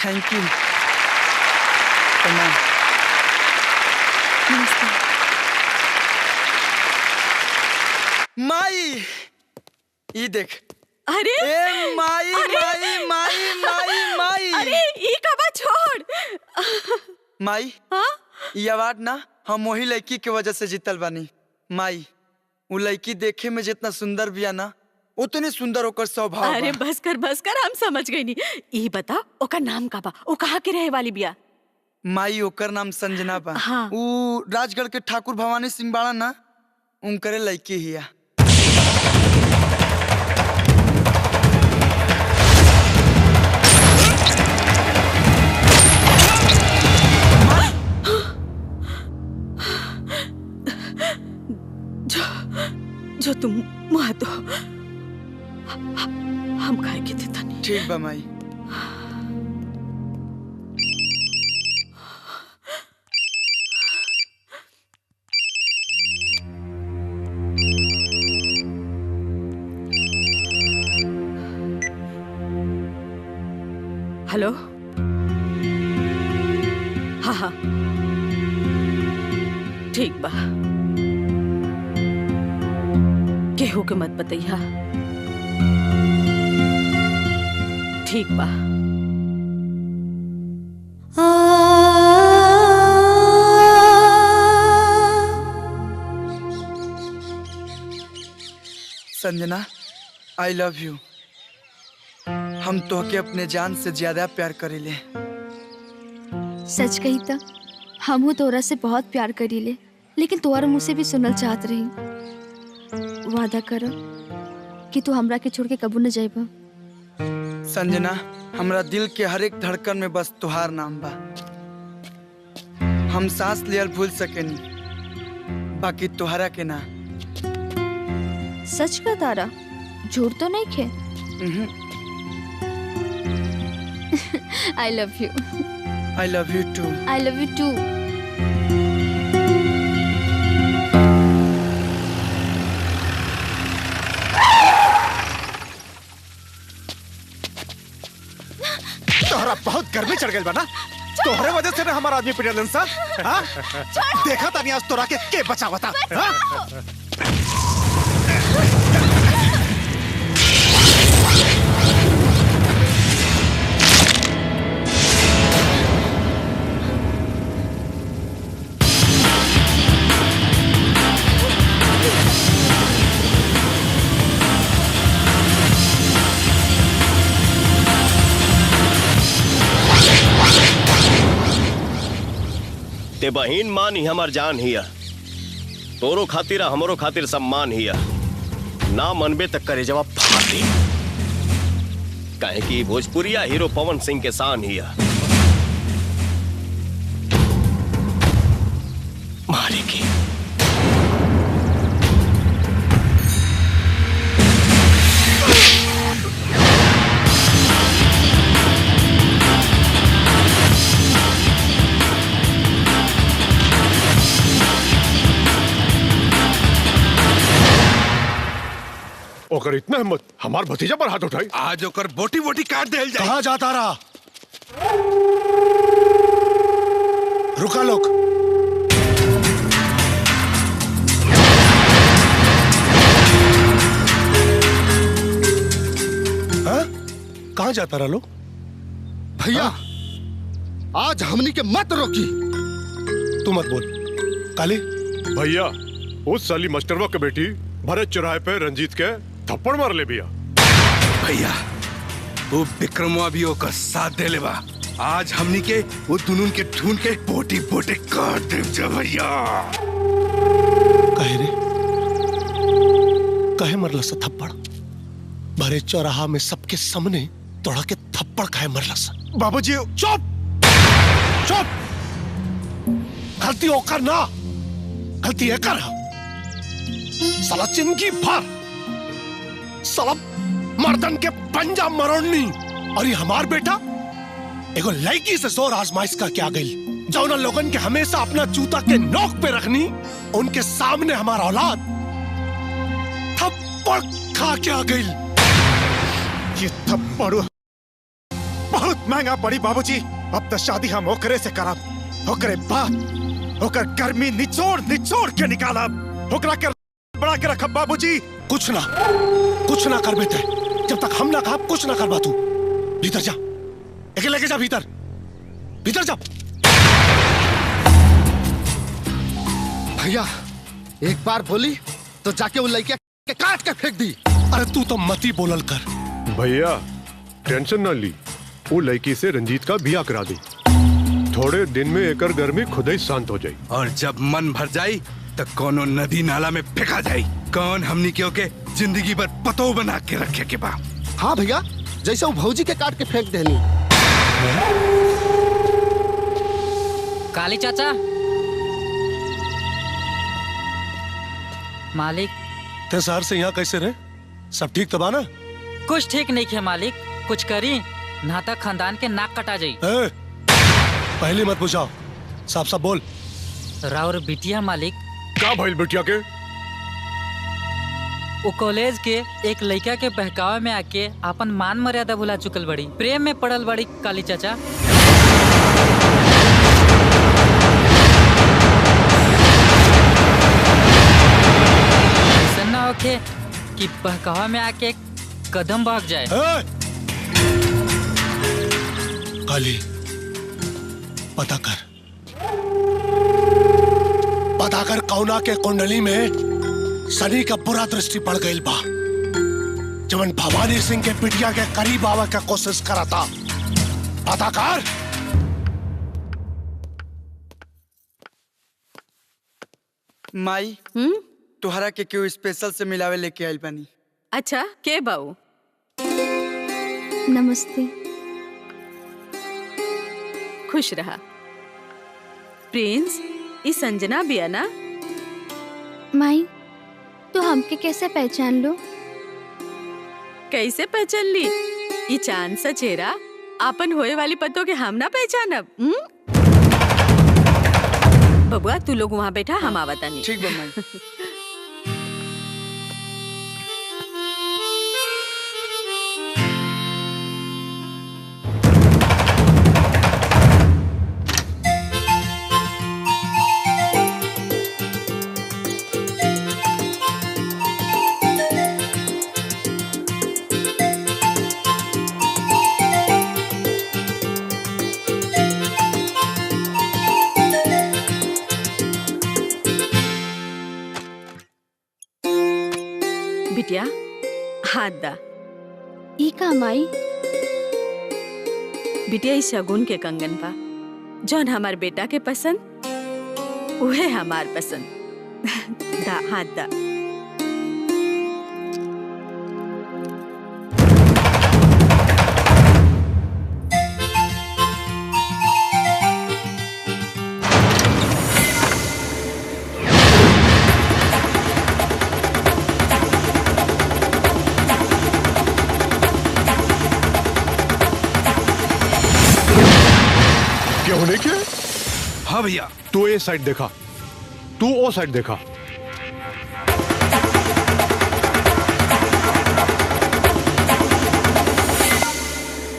Thank you. प्रणाम। माई ई देख। अरे ए माई अरे, माई माई माई माई अरे ई कबा छोड़। माई हाँ ये अवार्ड ना हम वही लड़की के वजह से जीतल बानी माई वो लड़की देखे में जितना सुंदर बिया ना उतने सुंदर ओकर स्वभाव अरे बा। बस कर हम समझ गई नी। ई बता ओकर नाम का बा, ओ कहाँ के रहे वाली बिया? माई ओकर नाम संजना बा। हाँ। ऊ राजगढ़ के ठाकुर भवानी सिंह बाड़ा ना उनकरे लड़की हिया। जो तुम मुआ तो हम खाए के देता नहीं। ठीक बा माई। हेलो, हाँ हाँ ठीक बा, केहू के मत बतैया। ठीक बा। संजना आई लव यू। हम तोहके अपने जान से ज्यादा प्यार करीले। सच कही तो हमहू तोरा से बहुत प्यार करीले, लेकिन तोहरा मुझसे भी सुनल चाहत रही। वादा करो कि तू हमरा के छोड़ के कबू न जाइबा। संजना हमरा दिल के हर एक धड़कन में बस तुहार नाम बा। हम सांस लियल भूल सकेनी, बाकी तुहरा के ना। सच का तारा, झूठ तो नहीं खे। I love you. I love you too. I love you too. तोहरा बहुत गर्मी चढ़ गई बा ना, तोहरे वजह से ना हमारा आदमी पिटलन सा। हाँ? देखा तानी आज तोरा के बचावता। हाँ? ते बहिन मान ही हमार जान हिया, तोरो खातिर हमरो खातिर सम्मान हिया। ना मनबे तक करे जवाब फाड़ दे, काहे कि भोजपुरिया हीरो पवन सिंह के शान हिया। मारे की ओकर इतना हिम्मत हमार भतीजा पर हाथ उठाई। आज ओकर बोटी बोटी काट देल जाए। कहाँ जाता रहा? रुका लोग। हाँ? कहाँ जाता रहा लोग? भैया आज हमनी के मत रोकी। तू मत बोल काली। भैया उस साली मास्टरवा के बेटी भरत चौराहे पे रंजीत के थप्पड़ मार ले भैया। भैया वो विक्रमवा भी ओकर साथ दे लेबा। आज हमनी के वो दुनून के ढूंढ के बोटी बोटी काट देव जा भैया। कहे रे, कहे मरला सा थप्पड़? भरे चौराहा में सबके सामने तोड़ा के थप्पड़ कहे मरला सा? बाबूजी चुप चुप। गलती होकर ना, गलती है कर। साला चिंकी भर साला मर्दन के पंजा मरोड़नी। और ये हमार बेटा एगो लड़की से जोर आजमाइश का क्या गई, जो उन लोगन के हमेशा अपना जूता के नोक पे रखनी, उनके सामने हमारा औलाद थप्पड़ खा के आ गई। ये थप्पड़ बहुत महंगा पड़ी बाबूजी। अब तो शादी हम ओकरे से करब, ओकरे बाद ओकर गर्मी निचोड़ निचोड़ के निकालब, ओकरा के बड़ा के रखब बाबूजी। कुछ ना कर बेटे, जब तक हम ना कहा कुछ ना करवा। तू भीतर जा, एक लेके जा भीतर, भीतर जा। भैया एक बार बोली तो जाके उन लड़किया के काट के फेंक दी। अरे तू तो मती बोलल कर। भैया टेंशन ना ली, वो लड़की से रंजीत का बिया करा दी। थोड़े दिन में एकर गर्मी खुद ही शांत हो जाई। और जब मन भर जाई तो कोनो नदी नाला में फेंका जाई। कौन हमनी के जिंदगी भर पतो बना के रखे के बा। हाँ भैया, जैसे वो भौजी के काट के फेंक देनी। काली चाचा, मालिक ते शहर से यहाँ कैसे रहे? सब ठीक तो बा ना? कुछ ठीक नहीं है मालिक, कुछ करी नाता खानदान के नाक कटा जाई। पहले मत पूछाओ, साफ साफ बोल। राउर बिटिया मालिक। क्या भइल बिटिया के? वो कॉलेज के एक लड़का के बहकावे में आके अपन मान मर्यादा भुला चुकल बड़ी, प्रेम में पड़ल बड़ी काली चाचा। ऐसा ना होके कि बहकावा में आके कदम भाग जाए। काली, पता कर कौना के कुंडली में शनि का बुरा दृष्टि पड़ गई बा, जवन भवानी सिंह के पिटिया के करीब आवे का कोशिश करा था। पता कर। माई तुहरा के क्यों स्पेशल से मिलावे लेके आइल बानी। अच्छा के बाऊ? नमस्ते। खुश रहा। प्रिंस, ई संजना भी है ना? माई तो हमके कैसे पहचान लो? कैसे पहचान ली? ये चांद सा चेहरा आपन होए वाली पतों के हम ना पहचानब। बबुआ तू लोग वहाँ बैठा, हम आवता नहीं। ठीक बा माई। बिटिया हाथ दा। ई का माई? बिटिया इस शगुन के कंगन पा, जौन हमार बेटा के पसंद उहे हमार पसंद। दा हाथ दा। हाँ भैया, तू ये साइड देखा, तू वो साइड देखा।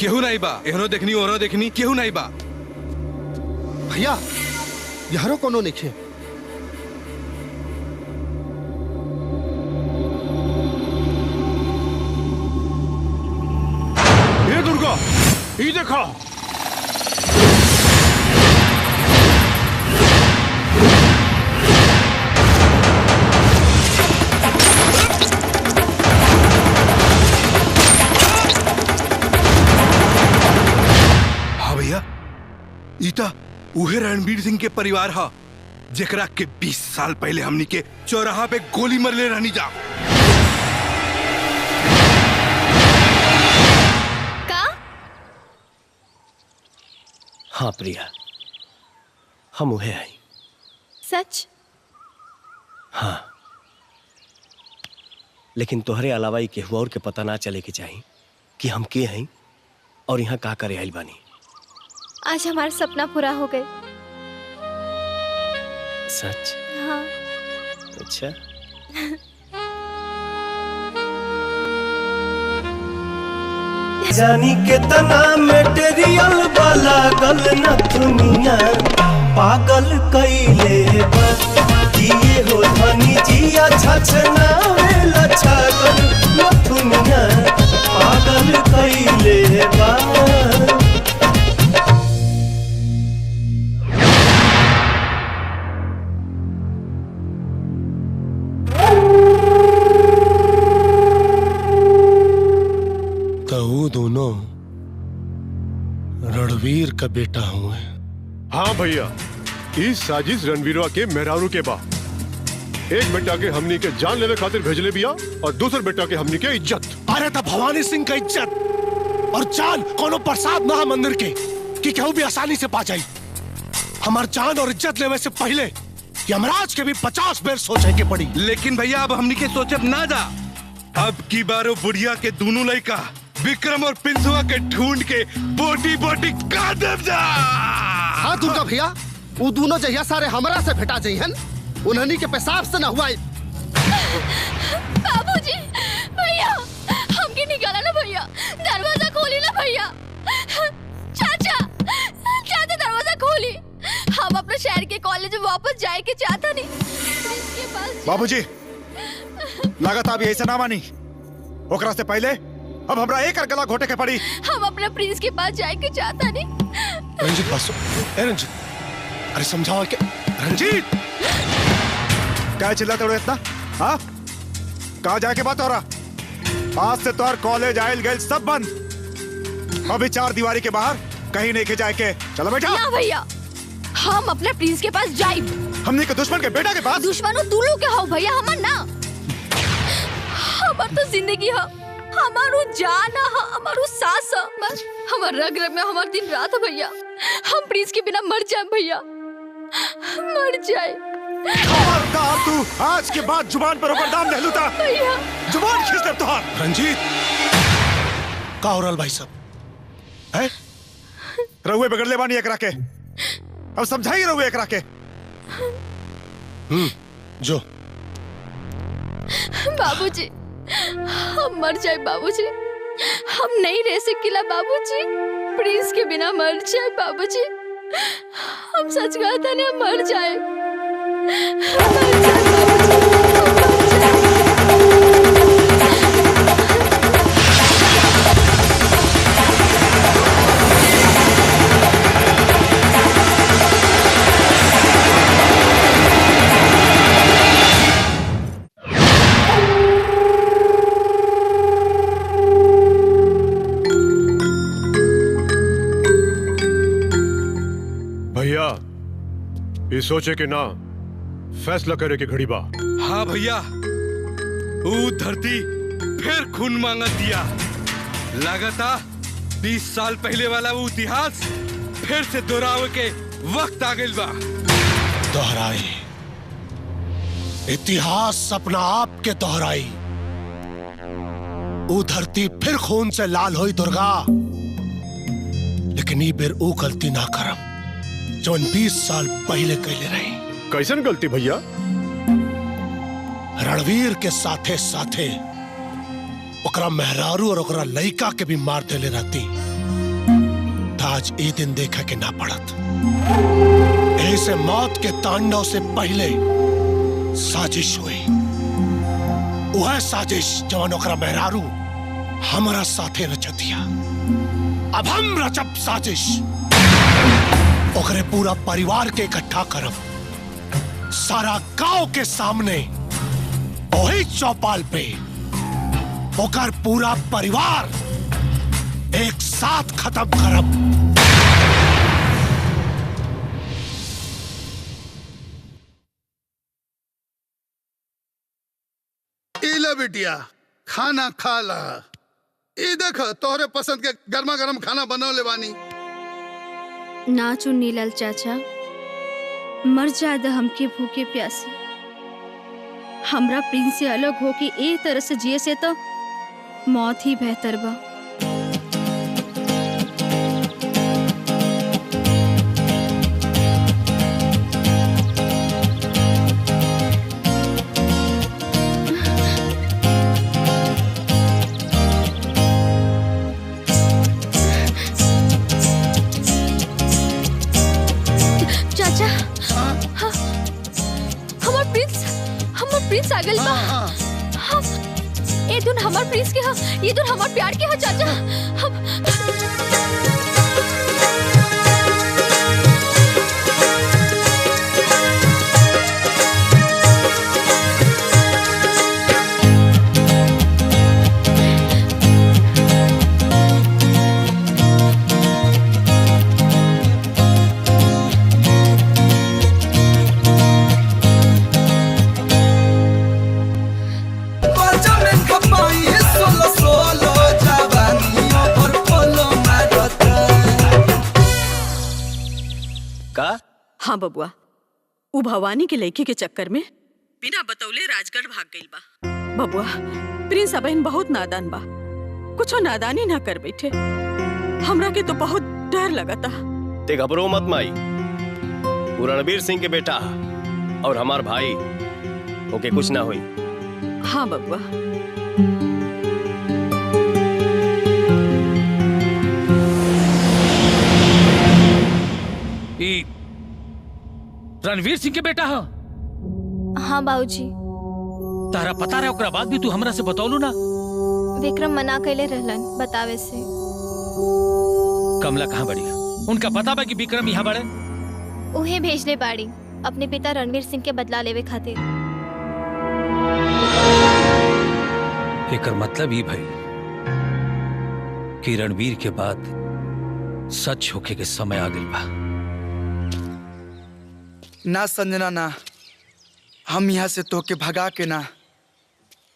केहू नहीं बा, एहनो देखनी ओहनो देखनी, केहू नहीं बा। भैया यारो कोनो निखे। ये दुर्गा, ये देखा। ईता उहे रणबीर सिंह के परिवार हा, जेकरा के 20 साल पहले हमनी के चौराहा पे गोली मरले रहनी जा। का? हाँ प्रिया, हम उहे हैं। सच? हाँ, लेकिन तोहरे अलावा केहू और के पता ना चले के चाहिए कि हम के हैं और यहाँ का करे आइल बानी। आज हमारा सपना पूरा हो गए। सच? हाँ। अच्छा। जानी के तना मेटेरियल वाला गल न दुनिया पागल कइले बा किए हो धनी जिया छछना वेला छागल न दुनिया पागल कइले बा। रणवीर का बेटा हूँ। हाँ भैया, इस साजिश रणवीरवा के मेहरारू के बा। एक बेटा के हमनी के जान लेवे खातिर भेजले बिया और दूसर बेटा के हमनी के इज्जत। अरे तो भवानी सिंह का इज्जत और जान कोनो प्रसाद महामंदिर के कि केहू भी आसानी से पा जाई। हमार जान और इज्जत लेवे से पहले यमराज के भी 50 बेर सोचे के पड़ी। लेकिन भैया अब हमनी के सोचब ना जा। अब की बारो बुढ़िया के दोनों लड़का विक्रम और पिंसुआ के ढूंढ के बोटी बोटी का देव जा। हाँ दुर्गा भैया, वो दोनों जहिया सारे हमरा से भेटा जइहन, उन्हनी के पेशाब से ना हुआ। बाबूजी, भैया हमके निकाला ना भैया, दरवाजा खोली ना भैया। चाचा, चाचा दरवाजा खोली। हम अपने शहर के कॉलेज में वापस जाए के चाहता नहीं। इसके पास बाबूजी, लागत अभी ऐसा ना मानी। ओकरा से पहले अब हमरा एक गला घोटे के पड़ी। हम अपने प्रिंस के पास जाए के चाहता नहीं। रंजीत बस, रंजीत, अरे समझाओ के रंजीत। क्या चिल्लाते हो इतना? हाँ, कहाँ जाके बात हो रहा? आज से तोहर कॉलेज आयल गए सब बंद। अभी 4 दीवारी के बाहर कहीं नहीं के जाए के। चलो बेटा। ना भैया, हम अपने प्रिंस के पास जाए। हमने के दुश्मन के बेटा के पास? दुश्मनों तू लोग के हो भैया, हमार ना। हमार तो जिंदगी है, हमारू जान है, हमारू सांस है। बस हमार रग रग में हमार दिन रात है भैया। हम प्रिंस के बिना मर जाए भैया, मर जाए। खबरदार तू आज के बाद जुबान पर ऊपर दाम नहीं लूटा। भैया जुबान खींच ले तुहार। रंजीत, का हो रहल भाई साहब? हैं? रहुए बिगड़ ले बानी एकरा के। अब समझाई रहुए एकरा के। जो बाबूजी, हम मर जाए बाबूजी। हम नहीं रह सकेला बाबूजी, प्रिंस के बिना मर जाए बाबूजी। हम सच कहते हैं, हम मर जाए। भैया, ये सोचे के ना फैसला करे के घड़ी बा। हाँ भैया, वो धरती फिर खून मांगा दिया। लगाता 20 साल पहले वाला वो इतिहास फिर से दोहरावे के वक्त आ गइल बा। दोहराई इतिहास अपना आप के दोहराई। वो धरती फिर खून से लाल हुई दुर्गा, लेकिन ये बेर वो गलती ना करम जो 20 साल पहले कैले रही। कैसन गलती भैया? रणवीर के साथे साथे ओकरा मेहरारू और ओकरा लइका के भी मार देले रहती। आज ये दिन देखा के ना पड़त। ऐसे मौत के तांडव से पहले साजिश हुई। वह साजिश जवान ओकरा मेहरारू हमारा साथे रचतिया। अब हम रचब साजिश, ओकरे पूरा परिवार के इकट्ठा करब, सारा गांव के सामने वही चौपाल पे ओकर पूरा परिवार एक साथ खत्म करब। इला बिटिया, खाना खा ला। ई देख तोहरे पसंद के गर्मा गर्म खाना बनौले बानी। ना चुन्नी लाल चाचा, मर जाए द हमके भूखे प्यासे। हमरा प्रिंस से अलग होके एक तरह से जिए से तो मौत ही बेहतर बा। चाचा, हाँ, हमार प्रिंस आ गइल बा। हाँ, ये धुन हमार प्रिंस के हा, ये धुन हमार प्यार के हा चाचा। खपाई सोलो सोलो जवानियों पर पोलो मारता। का? हाँ बबुआ, उ भवानी के लड़की के चक्कर में बिना बतौले राजगढ़ भाग गई बा। बबुआ, प्रिंस अबहिन बहुत नादान बा, कुछो नादानी ना कर बैठे। हमरा के तो बहुत डर लगता। ते घबरो मत माई, वो रणवीर सिंह के बेटा और हमार भाई, ओके कुछ ना हुई। हाँ बबुआ। रणवीर सिंह के बेटा हो? हाँ बाबूजी। तारा पता रहे ओकरा बाद भी तू हमरा से बतौलू ना? विक्रम मना कैले रहलन बतावे से। कमला कहाँ बड़ी? उनका पता बा कि विक्रम यहाँ बड़े? उहे भेजले बाड़ी अपने पिता रणवीर सिंह के बदला लेवे खातिर। एकर मतलब ही भाई कि रणवीर के बाद सच होके के समय आ गइल बा। ना संजना ना, हम यहाँ से तोके भगा के ना,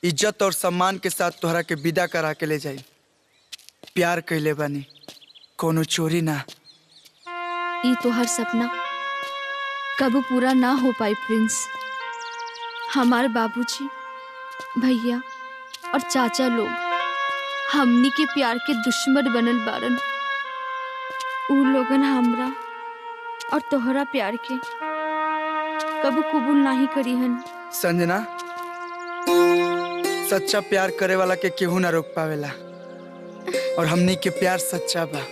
इज्जत और सम्मान के साथ तोहरा के विदा करा के ले जाई। प्यार कैले बानी, कोनो चोरी ना। ई तो हर सपना कबू पूरा ना हो पाई प्रिंस। हमारे बाबूजी, भैया और चाचा लोग हमनी के प्यार के दुश्मन बनल बारन। उ लोगन हमरा और तोहरा प्यार के कबू कबूल नहीं करी हन। संजना, सच्चा प्यार करे वाला के केहू ना रोक पावेला और हमनी के प्यार सच्चा बा।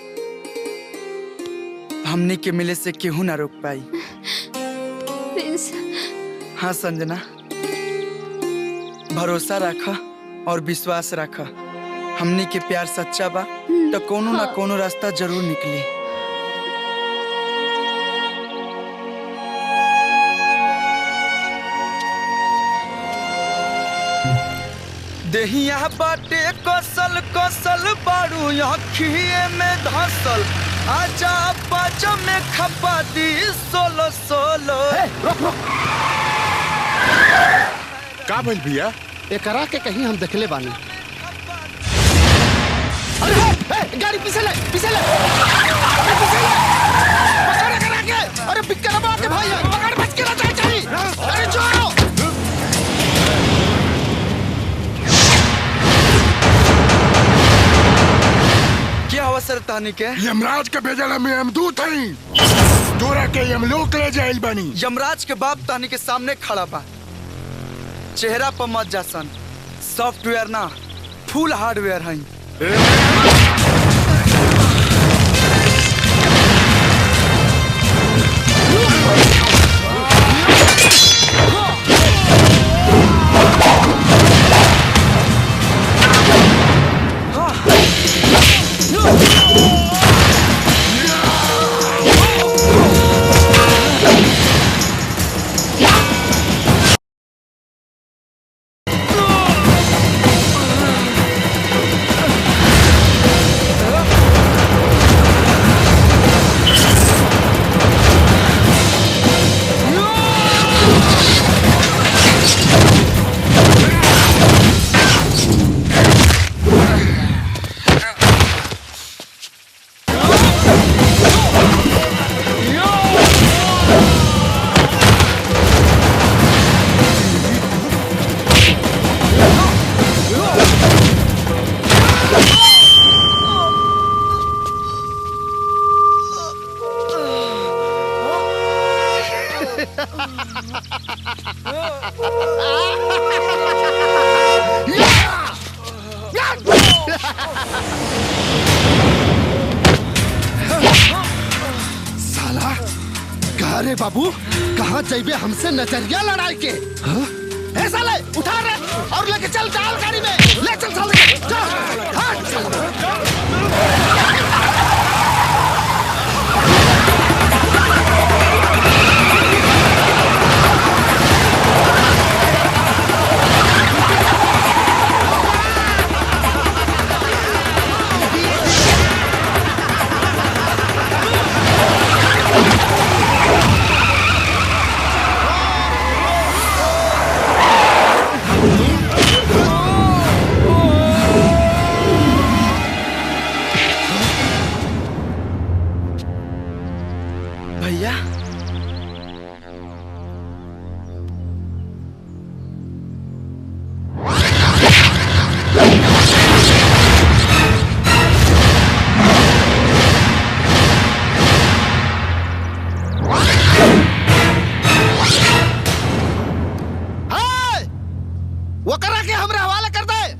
हमनी के मिले से केहू ना रोक पाई। प्रिंस। हाँ संजना, भरोसा रखा और विश्वास रखा। हमनी के प्यार सच्चा बा तो कोनो ना कोनो रास्ता जरूर निकली। देहिया बाटे कसल कसल बारू अखिए में धसल। आजा बाजा में खपा दी सोलो सोलो। का भइल भैया? एकरा के कहीं हम देखले बानी। अरे गाड़ी पीछे ले, पीछे ले, अरे पीछे ले। पकड़ करा के, अरे बिक्कर बात है भाई, पकड़ बच के ना चाहिए। अरे जो क्या अवसर तानी के? यमराज के भेजल में हम दूत हई, तोरा के यमलोक ले जाइल बनी। यमराज के बाप तानी के सामने खड़ा बा। चेहरा पर मत जासन, सॉफ्टवेयर ना फुल हार्डवेयर हई। साला कहा रे बाबू, कहाँ जाइबे हमसे नजरिया लड़ाई के? हाँ? ए साले उठा रे और लेके चल डाल गाड़ी में, ले चल साले, चल हट।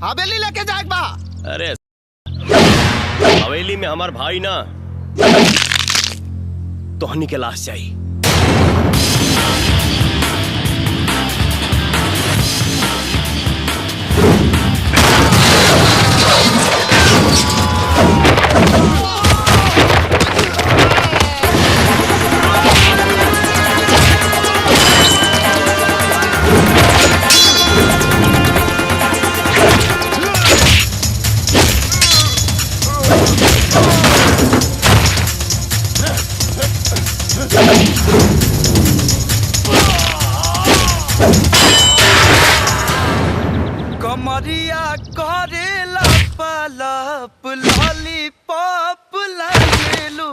हवेली लेके जाए बा। अरे हवेली में हमार भाई ना तोहनी के लाश चाहिए। कमरिया करेला पलप लॉलीपॉप लागेलू।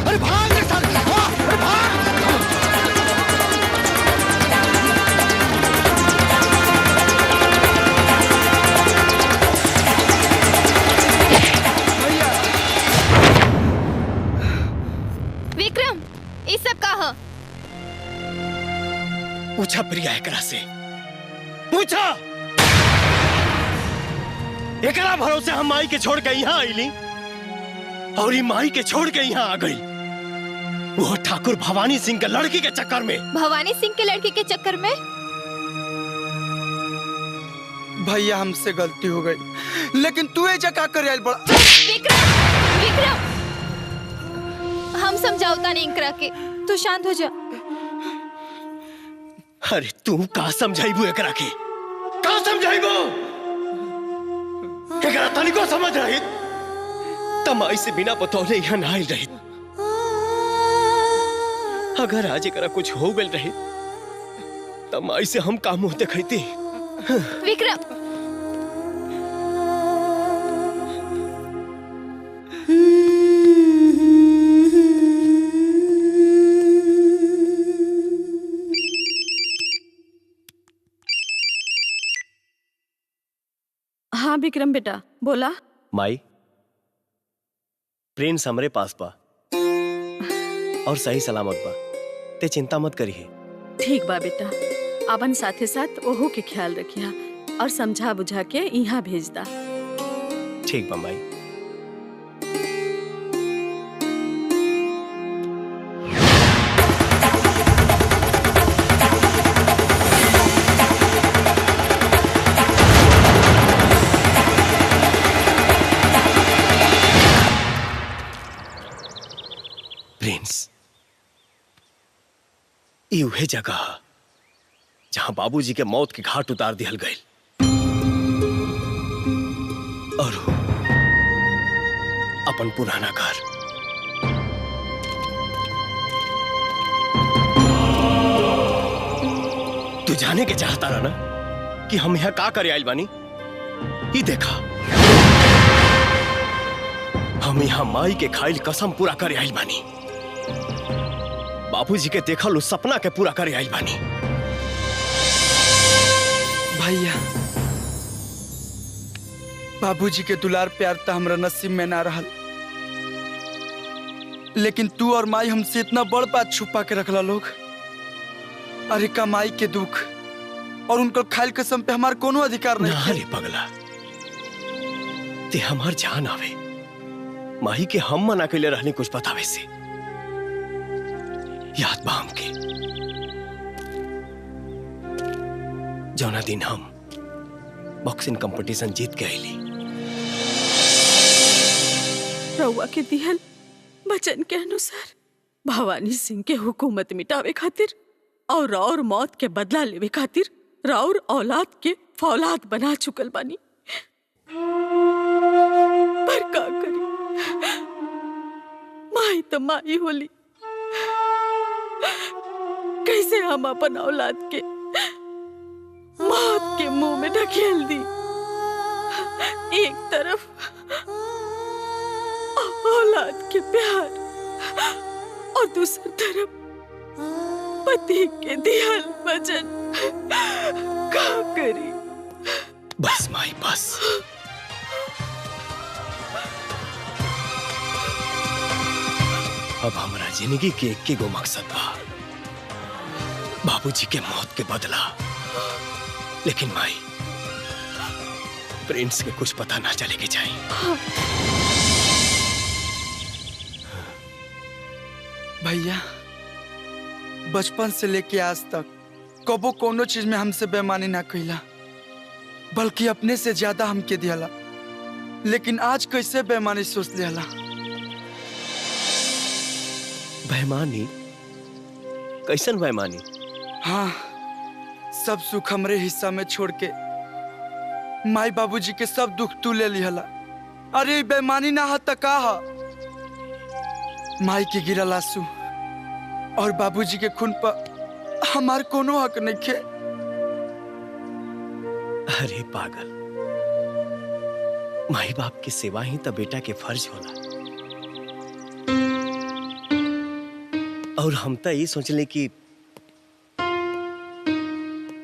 अरे भाग रे साले, अरे भाग। विक्रम ये सब का ह? पूछा प्रिया एकरा से, पूछा। एकरा भरोसे हम माई के छोड़ के यहाँ आईली और ये माई के छोड़ के यहाँ आ गई। वो ठाकुर भवानी सिंह के लड़की के चक्कर में। भवानी सिंह के लड़की के चक्कर में? भैया हमसे गलती हो गई, लेकिन तू ये जगह कर आइल बड़ा। विक्रम, विक्रम, हम समझाओता नहीं इंकरा के, तू शांत हो जा। अरे तू का समझाइबू एकरा के? का समझाइबू? एकरा तनिको समझ रही तमाई से बिना बतौले यहाँ ना आइल रही। अगर आज एकरा कुछ हो गल रही तमाई से हम का मुंह देखती। विक्रम, हाँ विक्रम बेटा बोला। माई प्रिंस हमरे पास बा और सही सलामत बा, ते चिंता मत करिए। ठीक बा बेटा, अपन साथे साथ ओहो के ख्याल रखिया और समझा बुझा के यहाँ भेज दा। ठीक बा माई। प्रिंस, ये उहे जगह जहां बाबूजी के मौत के घाट उतार दिहल गए और अपन पुराना घर। तू जाने के चाहता रहा ना कि हम यहाँ का करे आइल बानी? ये देखा, हम यहाँ माई के खाइल कसम पूरा करे आइल बानी, बाबूजी के देखल उस सपना के पूरा करे आइल बानी। भैया, बाबूजी के दुलार प्यार तो हमरा नसीब में ना रहल, लेकिन तू और माई हमसे इतना बड़ बात छुपा के रखला लोग। अरे का माई के दुख और उनका खाइल कसम पे हमार कोनो अधिकार नहीं है। अरे पगला, ते हमार जान आवे, माही के हम मना के ले रहने कुछ बतावे से याद बा हमके। जौना दिन हम बॉक्सिंग कंपटीशन जीत के आईली, रउआ के दिहल वचन के अनुसार भवानी सिंह के हुकूमत मिटावे खातिर और मौत के बदला लेवे खातिर राउर औलाद के फौलाद बना चुकल बानी। पर का करी, माई तो माई होली। कैसे हम अपन औलाद के मौत के मुंह में ढकेल दी। एक तरफ औलाद के प्यार और दूसरी तरफ पति के दिहल वचन। का करी, बस माई बस। अब हमारा जिंदगी के एक गो मकसद बा, बाबूजी के मौत के बदला। लेकिन माई, प्रिंस के कुछ पता ना चले के चाहिए। भैया, बचपन से लेके आज तक कबो कोनो चीज में हमसे बेईमानी ना कइला, बल्कि अपने से ज्यादा हमके दियाला। लेकिन आज कैसे बेईमानी सोच लियाला? बेईमानी? कैसन बेईमानी? हाँ, सब सुख हमरे हिस्सा में छोड़ के माई बाबूजी के सब दुख तू ले लिहला। अरे बेईमानी ना हा त का हा? माई के गिरल आंसू और बाबूजी के खून पर हमार कोनो हक नहीं खे। अरे पागल, माई बाप की सेवा ही तो बेटा के फर्ज होला। और हम तो ये सोचले कि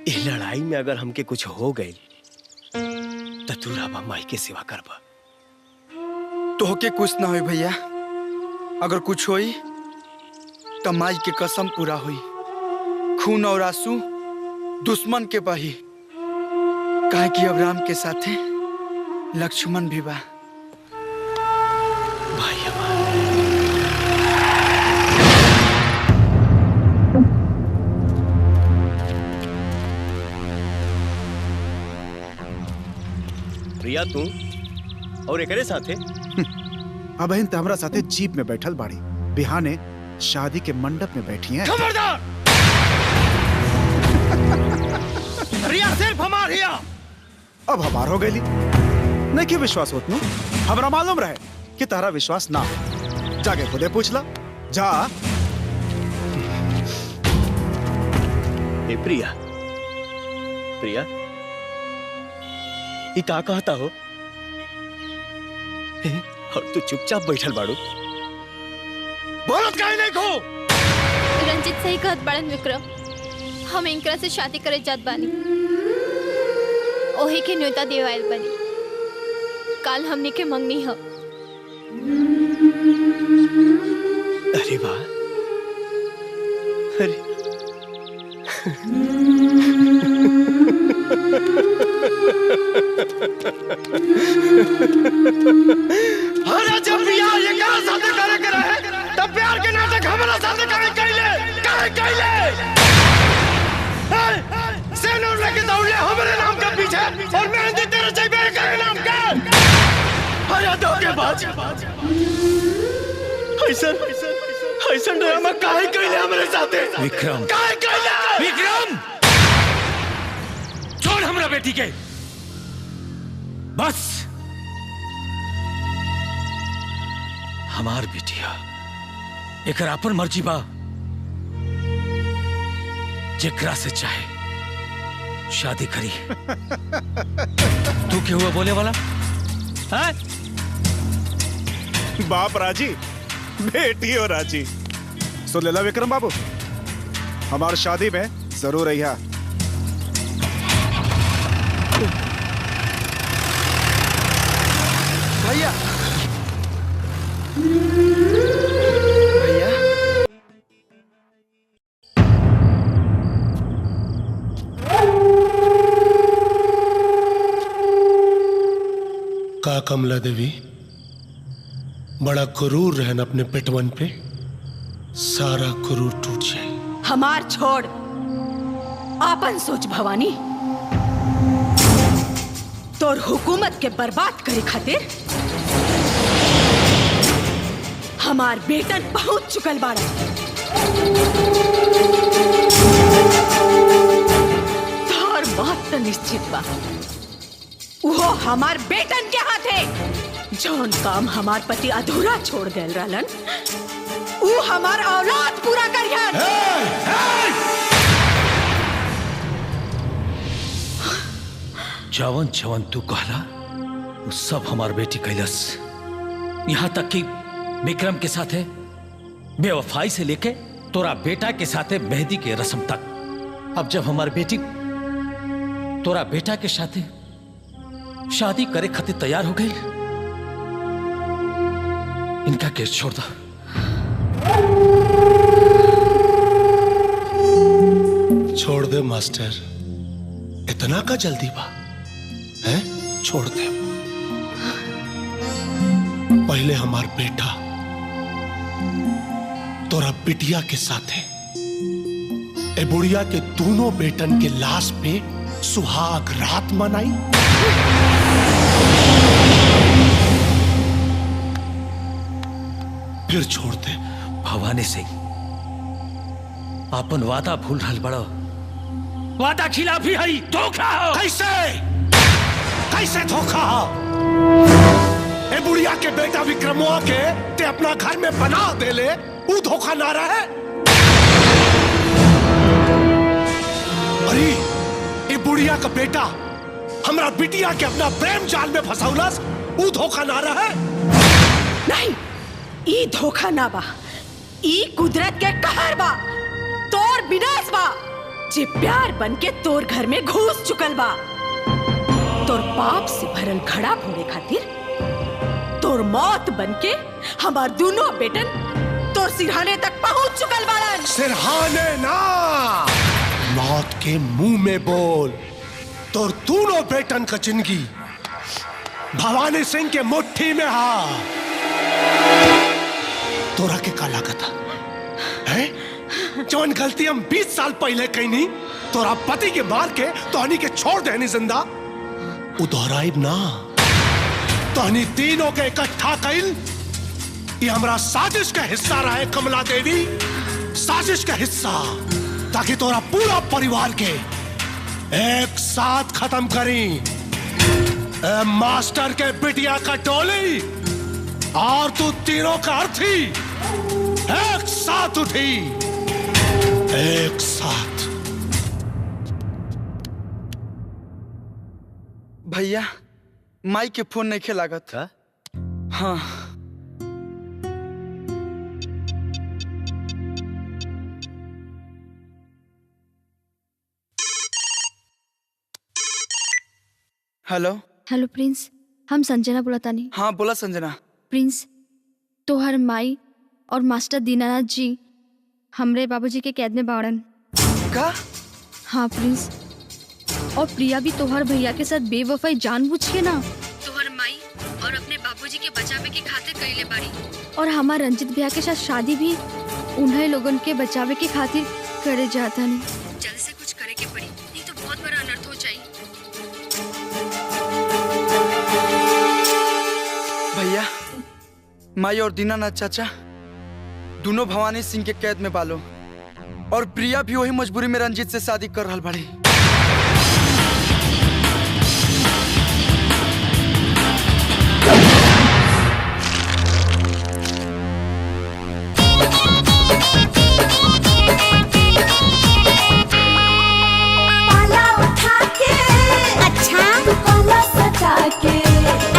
इस लड़ाई में अगर हमके कुछ हो गई तो तू राबा माई के सेवा करबा। तो के कुछ ना होई भैया, अगर कुछ होई तो माई के कसम पूरा हुई। खून और आंसू दुश्मन के बही, काहे कि अब राम के साथे लक्ष्मण भी बा। भाई प्रिया, तू और एकरे साथे? अब इन हमरा साथे जीप में बैठल बाड़ी, बिहाने शादी के मंडप में बैठी हैं। खबरदार! रिया सिर्फ हमार हिया। अब हमार हो गई। नहीं कि विश्वास होत नु? हमरा मालूम रहे कि तारा विश्वास ना हो। जाके खुदे पूछ ला। जा। ए प्रिया, प्रिया, ये का कहता हो? और तू चुपचाप बैठल बाड़ू। बोलत काहे नहीं को? रंजित सही कहत बड़न विक्रम, हम इनकरा से शादी करे जात बानी। ओही के न्योता देवाइल बनी। काल हमने के मंगनी ह। अरे वाह, अरे अरे जब बियाह ये करा साथे करे के रहे, तब प्यार के नाटक हमरा साथे काहे कइले? सेनूर लेके दौड़ले हमरे नाम के पीछे और मेहंदी तेरे चाहिए करे नाम का। अरे धोखेबाज, ऐसा ड्रामा काहे कइले हमरे साथे? विक्रम, काहे कइले? विक्रम, छोड़ हमरा बेटी के। बस हमार बेटिया एकर अपन मर्जी बा, जेकरा से चाहे शादी करी। तू क्या हुआ बोले वाला? हाँ? बाप राजी, बेटी हो राजी। सुन लेला विक्रम बाबू, हमार शादी में जरूर रहिया। भैया, भैया, का कमला देवी, बड़ा गुरूर रहन अपने पेटवन पे, सारा गुरूर टूट जाए। हमार छोड़, आपन सोच भवानी। तोर हुकूमत के बर्बाद करे खातिर हमार बेटन पहुंच चुकल बाड़ा। तोर मौत तो निश्चित बा, वो हमार बेटन के हाथे। जौन काम हमार पति अधूरा छोड़ गए रहलन, वो हमार औलाद पूरा करियन। जवन जवन तू कहला वो सब हमार बेटी कैलस। यहाँ तक कि विक्रम के साथे बेवफाई से लेके तोरा बेटा के साथे मेहंदी के रस्म तक। अब जब हमारी बेटी तोरा बेटा के साथे शादी करे खातिर तैयार हो गई। इनका केस छोड़ दो। छोड़ दे मास्टर, इतना का जल्दी बा है? छोड़ दे। पहले हमार बेटा तोरा बिटिया के साथ है ए बुढ़िया के दोनों बेटन के लाश पे सुहाग रात मनाई। फिर छोड़ दे। भवानी सिंह, अपन वादा भूल रहल बड़ो। वादा खिलाफी है, धोखा हो। कैसे कैसे धोखा हो? ए बुढ़िया के बेटा विक्रमोआ के ते अपना घर में बना दे ले, वो धोखा ना रहे। अरे ए बुढ़िया का बेटा हमरा बिटिया के अपना प्रेम जाल में फंसाउलस, वो धोखा ना रहे। नहीं, ई धोखा ना बा, ई कुदरत के कहर बा, तोर विनाश बा, जे प्यार बन के तोर घर में घुस चुकल बा। तोर पाप से भरल घड़ा फोड़े खातिर तोर मौत बन के हमार दोनों बेटन तोर सिरहाने तक पहुंच चुकल बाड़न। सिरहाने ना, मौत के मुंह में बोल। तोर दोनों बेटन का जिंदगी भवानी सिंह के मुट्ठी में हा। तोरा के का लागत है? जौन गलती हम 20 साल पहले कईनी, तोरा पति के मार के तोहनी के छोड़ देनी जिंदा, उ दोहराइब ना। तोहनी तीनों के इकट्ठा कइल ये हमरा साजिश का हिस्सा रहे कमला देवी, साजिश का हिस्सा, ताकि तोरा पूरा परिवार के एक साथ खत्म करी। मास्टर के बिटिया का टोली और तू तीनों का अर्थी एक साथ उठी, एक साथ। भैया, माई के फोन नहीं खे लागत। हाँ। हेलो हेलो प्रिंस, हम संजना बुलातानी। हाँ बोला संजना। प्रिंस, तोहर माई और मास्टर दीनानाथ जी हमरे बाबूजी के कैद में बाड़न। का? हाँ प्रिंस, और प्रिया भी तोहर भैया के साथ बेवफाई जानबूझ के ना तोहर माई और अपने बाबूजी के बचावे के खातिर कइले बाड़ी, और हमार रंजित भैया के साथ शादी भी उन्हें लोगन के बचावे के खातिर करे जाता नहीं। जल्दी से कुछ करे के पड़ी, नहीं तो बहुत बड़ा अनर्थ हो जाए। भैया, माई और दीनानाथ चाचा दोनों भवानी सिंह के कैद में बालो, और प्रिया भी वही मजबूरी में रंजीत से शादी कर रहल बड़ी। पाला उठा के, अच्छा पाला सटा के,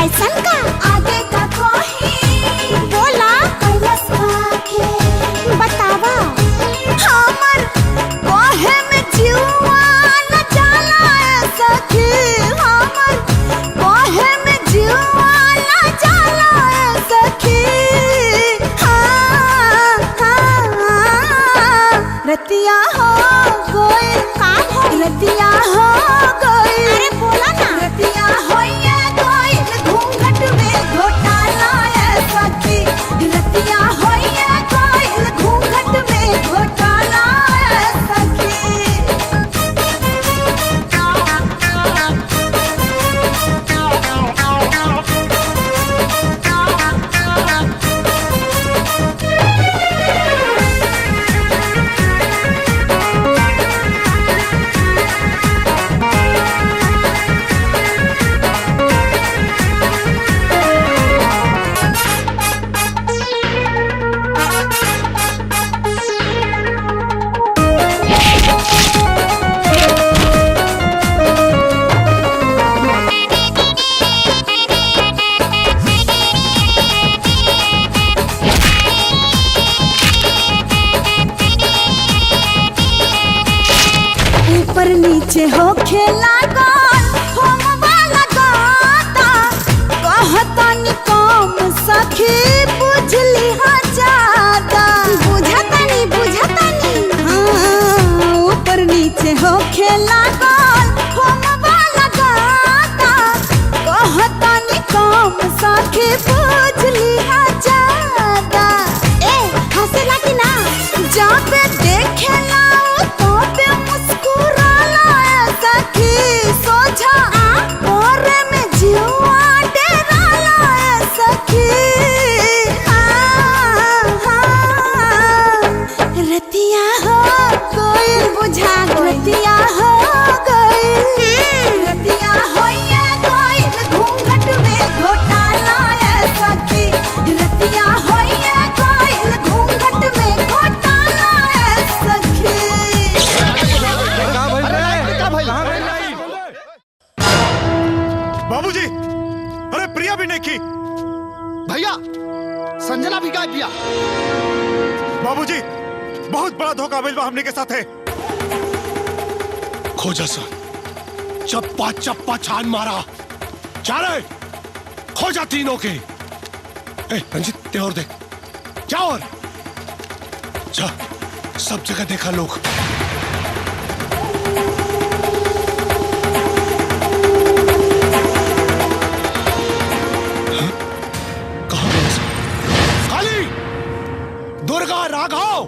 ऐसन का आगे का कोही बोला कैलाश के बतावा। हमर कोहे में जीवा न जाला ऐसा कि हमर कोहे में जीवा न जाला ऐसा कि हाँ हाँ रतिया हो गई, का हो रतिया हो गई, अरे बोला ना रतिया होइए गई, घूंघट में घोटाला ऐसा कि रतिया होइए गई, घूंघट में घोटाला ऐसा कि। ऊपर नीचे हो खेला गोल, हम वाला गोल बाबूजी, अरे प्रिया भी नहीं की। भैया संजना भी गायब किया। बाबूजी, बहुत बड़ा धोखा भइल बा हमने के साथ है। खोजा सा चप्पा चप्पा छान मारा। जा रहे खोजा तीनों के। रंजित ते और देख, क्या और जा, सब जगह देखा लोग। कहां गए सब? काली, दुर्गा, राघव,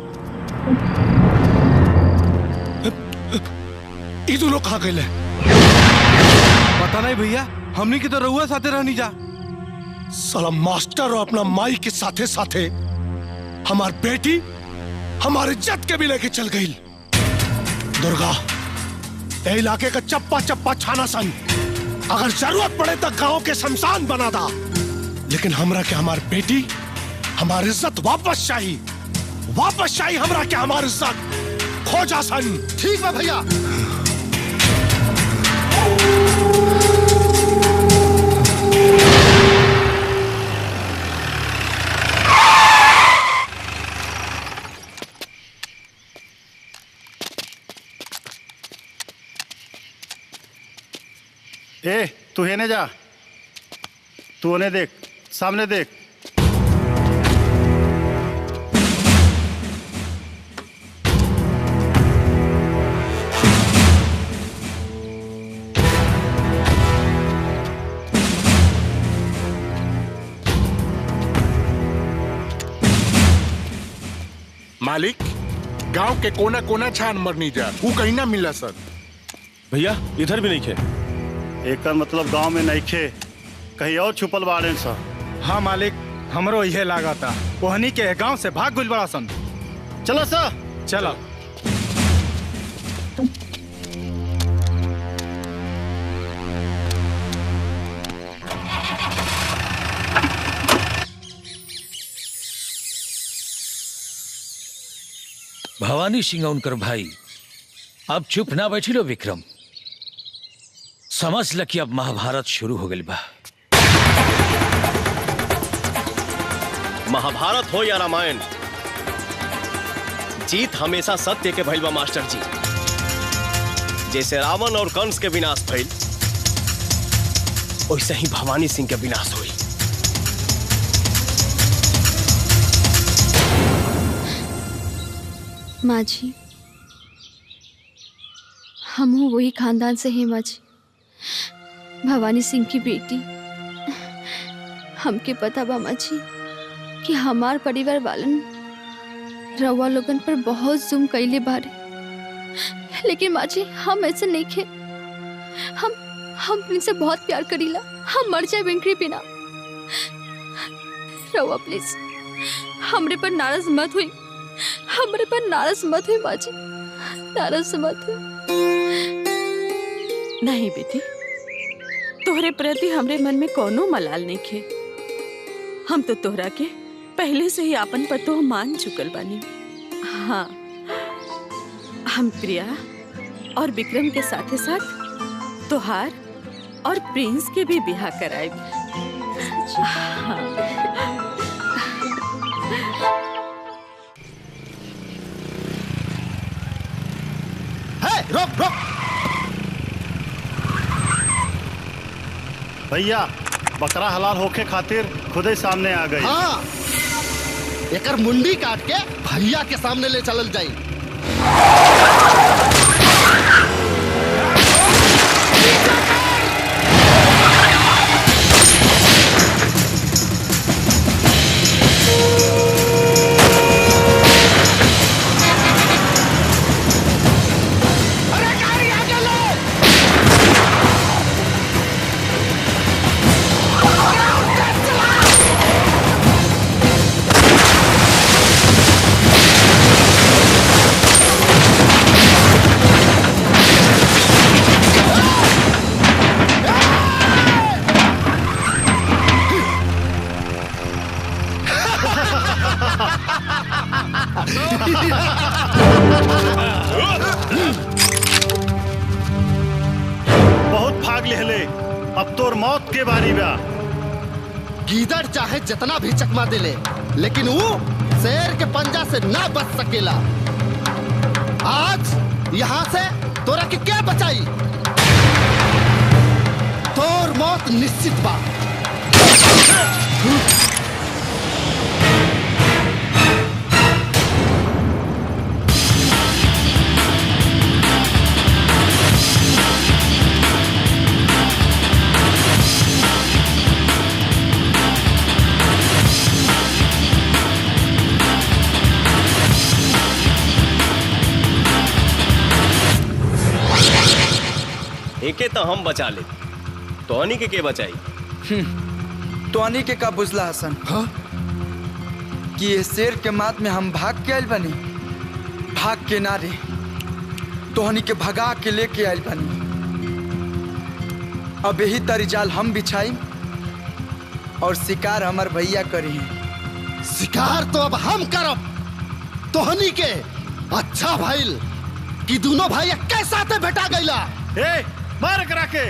ये दोनों कहां गए? पता नहीं भैया, हमने की तो रहुआ साथे रहनी जा। साला मास्टर और अपना माई के साथे साथे हमार बेटी हमारे इज्जत के भी लेके चल गई। दुर्गा, ये इलाके का चप्पा चप्पा छाना सन, अगर जरूरत पड़े तो गांव के शमशान बना दा, लेकिन हमरा के हमार बेटी हमारी इज्जत वापस चाहिए। वापस चाहिए हमरा के हमारी इज्जत। खोजा सन। ठीक है भैया। ए, तू हेने जा, तू उन्हें देख, सामने देख। मालिक, गांव के कोना कोना छान मरनी जा, वो कहीं ना मिला सर। भैया इधर भी नहीं खे। एक मतलब गांव में नहीं खे, कहीं और छुपल बाड़े सा। हाँ मालिक, हमरो यह लागा था। ओहनी के गांव से भाग गुल बड़ा सन। चलो सर, चलो। भवानी सिंह उनकर भाई, अब चुप ना बैठी लो विक्रम। समझ ल कि अब महाभारत शुरू हो गई बा। महाभारत हो या रामायण, जीत हमेशा सत्य के भइल बा मास्टर जी। जैसे रावण और कंस के विनाश भइल, वैसे ही भवानी सिंह के विनाश हुई। माँ जी, हम वही खानदान से हैं माँ जी, भवानी सिंह की बेटी। हमके पता बा माँ जी कि हमार परिवार वालन रवा लोगन पर बहुत जुल्म कैले बारे, लेकिन माँ जी हम ऐसे नहीं खे। हम इनसे बहुत प्यार करीला। हम मर जाए बिंकरी बिना। रवा प्लीज हमरे पर नाराज मत हुई। हमरे पर नाराज मत हुई माँ जी, नाराज मत हुई। नहीं बेटी, तोहरे प्रति हमरे मन में कोनो मलाल नहीं खे। हम तो तोहरा के पहले से ही आपन पतो मान चुकल बानी। हाँ, हम प्रिया और विक्रम के साथे साथ तोहार और प्रिंस के भी बिहा कराए। हाँ। रोक रोक भैया, बकरा हलाल होके खातिर खुदे सामने आ गई। हाँ, एकर मुंडी काट के भैया के सामने ले चलल जाई। अब तोर मौत के बारी बा। गीदड़ चाहे जितना भी चकमा दे ले, लेकिन वो शेर के पंजा से ना बच सकेला। आज यहाँ से तोरा के क्या बचाई? तोर मौत निश्चित बा। एके तो हम बचा ले, तोहनी के बचाई? तोहनी के का बुझला हसन? हाँ? कि ये शेर के मात में हम भाग के आयल बनी? भाग के ना रे, तोहनी के भगा के लेके आयल बनी। अब यही तरी जाल हम बिछाई और शिकार हमार भैया करी। शिकार तो अब हम करब तोहनी के। अच्छा भाई कि दोनों भाई एक साथ भेटा गईला। ए, मार करा के।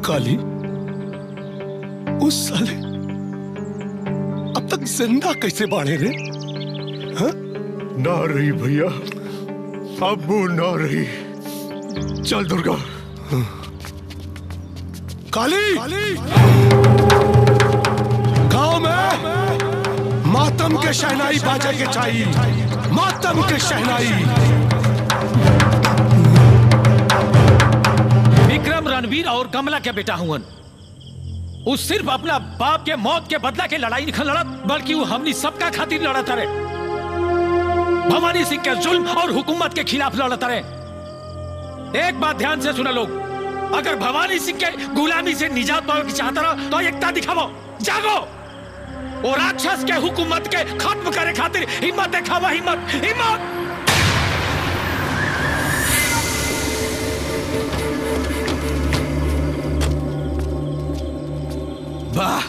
काली, उस साले अब तक जिंदा कैसे बाढ़े रे? हाँ? ना रही भैया, अब वो ना रही। चल दुर्गा। काली, गांव में मातम के शहनाई बाजे के चाहिए, मातम के शहनाई। विक्रम रणवीर और कमला के बेटा हुवन। वो सिर्फ अपना बाप के मौत के बदला के लड़ाई नहीं लड़त, बल्कि वो हमनी सबका खातिर लड़त रहे। भवानी सिंह के जुल्म और हुकूमत के खिलाफ लड़त रहे। एक बात ध्यान से सुना लोग, अगर भवानी सिंह के गुलामी से निजात पाने की चाहता रहो तो एकता दिखावो, जागो और राक्षस के हुकूमत के खत्म करे खातिर हिम्मत दिखावा, हिम्मत हिम्मत। वाह,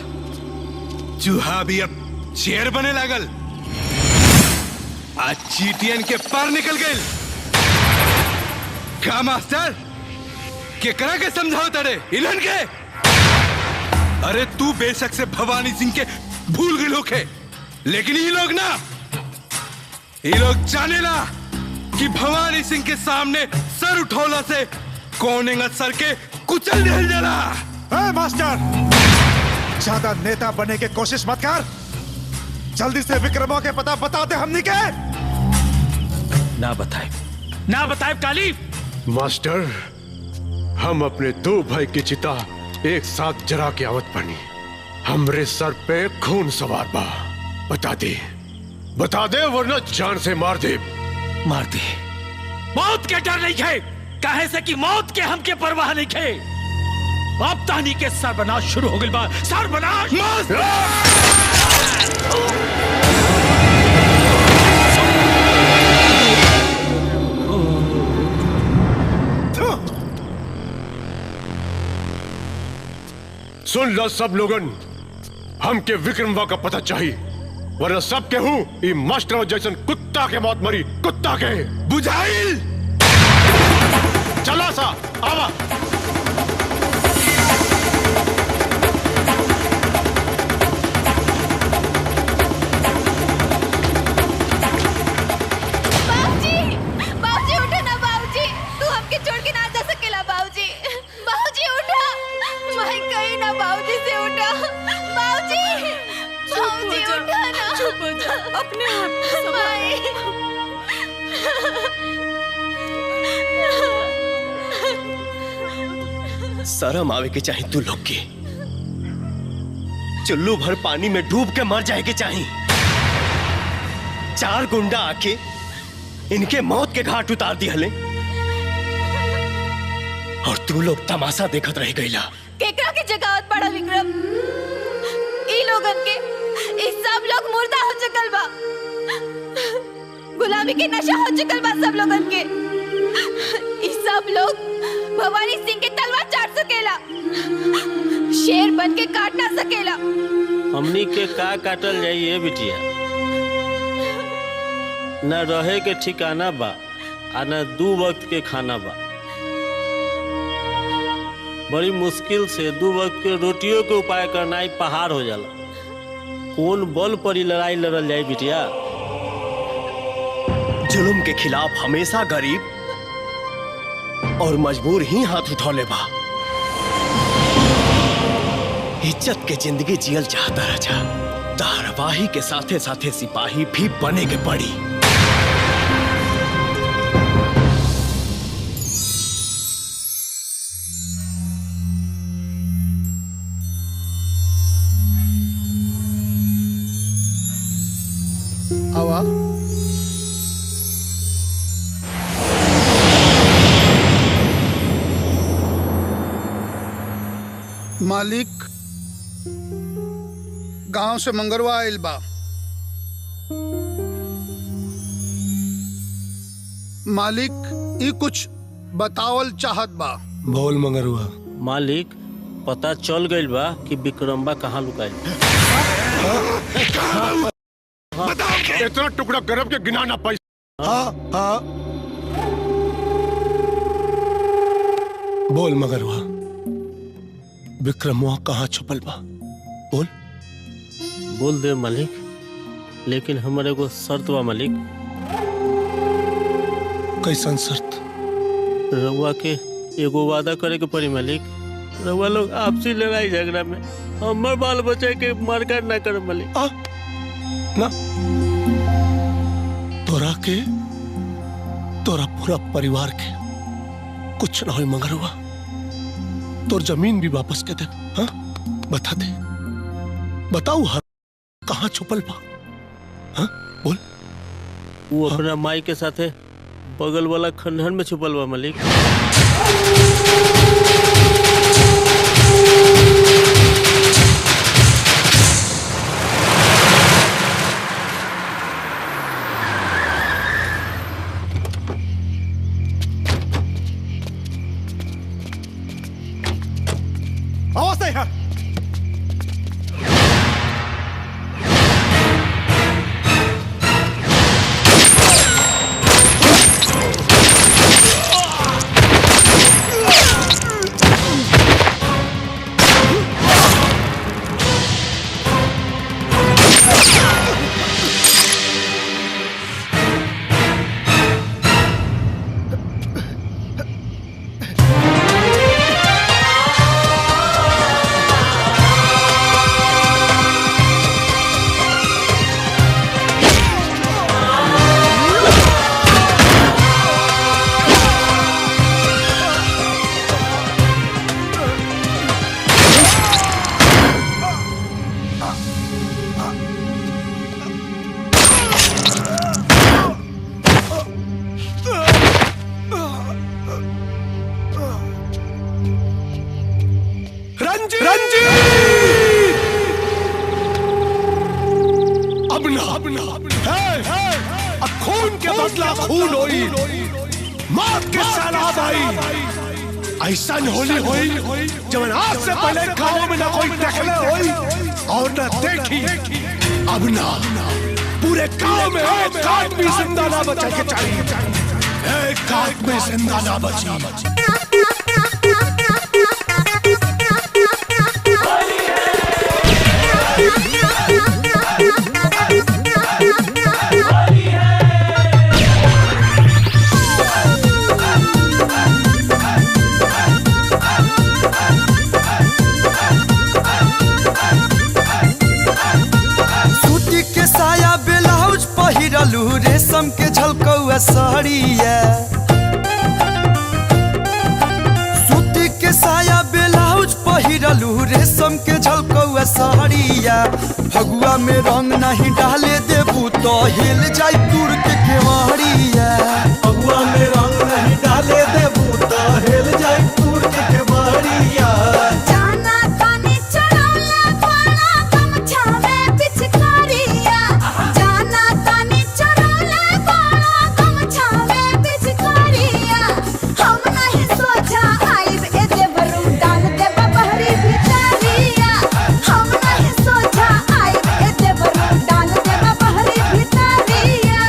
चूहा भी अब शेर बने लागल। आज चीटियन के पर निकल गए। क्या मास्टर, केकरा के समझाओ तड़े इलन के? अरे तू बेशक से भवानी सिंह के भूल गए लोग है, लेकिन ये लोग ना, ये लोग जाने ला कि भवानी सिंह के सामने सर उठौला से कौन सर के कुचल दिल जला। मास्टर, ज्यादा नेता बनने की कोशिश मत कर। जल्दी से विक्रमों के पता बता दे हमनी के। ना बताए काली। मास्टर, हम अपने दो भाई की चिता एक साथ जरा के आवत बनी। हमरे सर पे खून सवार बा। बता दे वरना जान से मार दे। मौत के डर नहीं खे, काहे से कि मौत के हमके परवाह नहीं खे। अब तानी के सर्वनाश शुरू हो गई बा। सर्वनाश। सुन लो सब लोगन, हमके विक्रमवा का पता चाहिए, वरना सब के हूँ ये मास्टर जैसन कुत्ता के मौत मरी, कुत्ता के। बुझाइल चला सा आवा। बाबूजी उठो ना बाबूजी, तू हमके छोड़ के ना जा सकेला बाबूजी। बाबूजी उठा, मैं कहीं ना बाबूजी से उठा। बाबूजी उठा ना। चुप हो जा, अपने आप शर्म आवे के चाहे तू लोग के। चुल्लू भर पानी में डूब के मर जाए के चाहे। 4 गुंडा आके इनके मौत के घाट उतार दी हले और तू लोग तमाशा देखत रह गईला। केकरा के जगावत पड़ा विक्रम? ई लोगन के ई सब लोग मुर्दा हो चुकल बा। गुलामी के नशा हो चुकल बा सब लोगन के। ई सब लोग भवानी सिंह के तलवार चाट सकेला, शेर बन के काट ना सकेला। हमनी के का काटल जाइए बिटिया? न रहे के ठिकाना बा आ न 2 वक्त के खाना बा। बड़ी मुश्किल से 2 वक्त के रोटियों के उपाय करना ही पहाड़ हो जाला। कौन बल पर ही लड़ाई लड़ल जाए बिटिया? जुल्म के खिलाफ हमेशा गरीब और मजबूर ही हाथ उठौले बा। इज्जत के जिंदगी जियल चाहता राजा, धारावाही के साथे साथे सिपाही भी बने के पड़ी। आवा मालिक गांव से मंगरवा आइल बा। मालिक ई कुछ बतावल चाहत बा। बोल मंगरुआ। मालिक पता चल गइल बा कि विक्रम्बा कहाँ लुकाइल। इतना टुकड़ा गरब के गिना ना पाई। हाँ हाँ बोल मगरवा, विक्रमवा कहाँ छुपल बा? बोल। बोल दे मालिक, लेकिन हमारे एगो शर्त बा मालिक। कैसन शर्त? रउआ के एगो वादा करे के पड़ी मालिक। रउआ लोग आपसी लड़ाई झगड़ा में हमर बाल बच्चा के मारकाट ना करे मालिक। ना तोरा पूरा परिवार के कुछ ना हो मगरवा। तोर जमीन भी वापस के दे। हाँ बता दे, बताऊ हर कहाँ छुपल बा? हाँ बोल। वो अपना माई के साथे बगल वाला खंडहर में छुपल बा मालिक। आवाज नहीं है। अब खून के बदला खून होई, मौत के सैलाब आई। ऐसा होली होई जब आज से पहले गाँव में ना कोई देखले होई और ना देखी। अब ना पूरे गाँव में एक आदमी जिंदा ना बचे के चाहिए, एक आदमी जिंदा ना बची। रेशम के झलकौआ साड़िया केवड़िया फगुआ में रंग नहीं डाले देबू तो हिल जाई दूर के केवड़िया फगुआ में रंग नहीं डाले देबू तो हिल जाई दूर के केवड़िया जाना तानी चढ़ौला पाना गमछा में पिचकारिया जाना तानी चढ़ौला पाना गमछा में पिचकारिया हम नहीं सोचा आइब ए देवरू डाल दे बहरी भितरिया हम नहीं सोचा आइब ए देवरू डाल दे बहरी भितरिया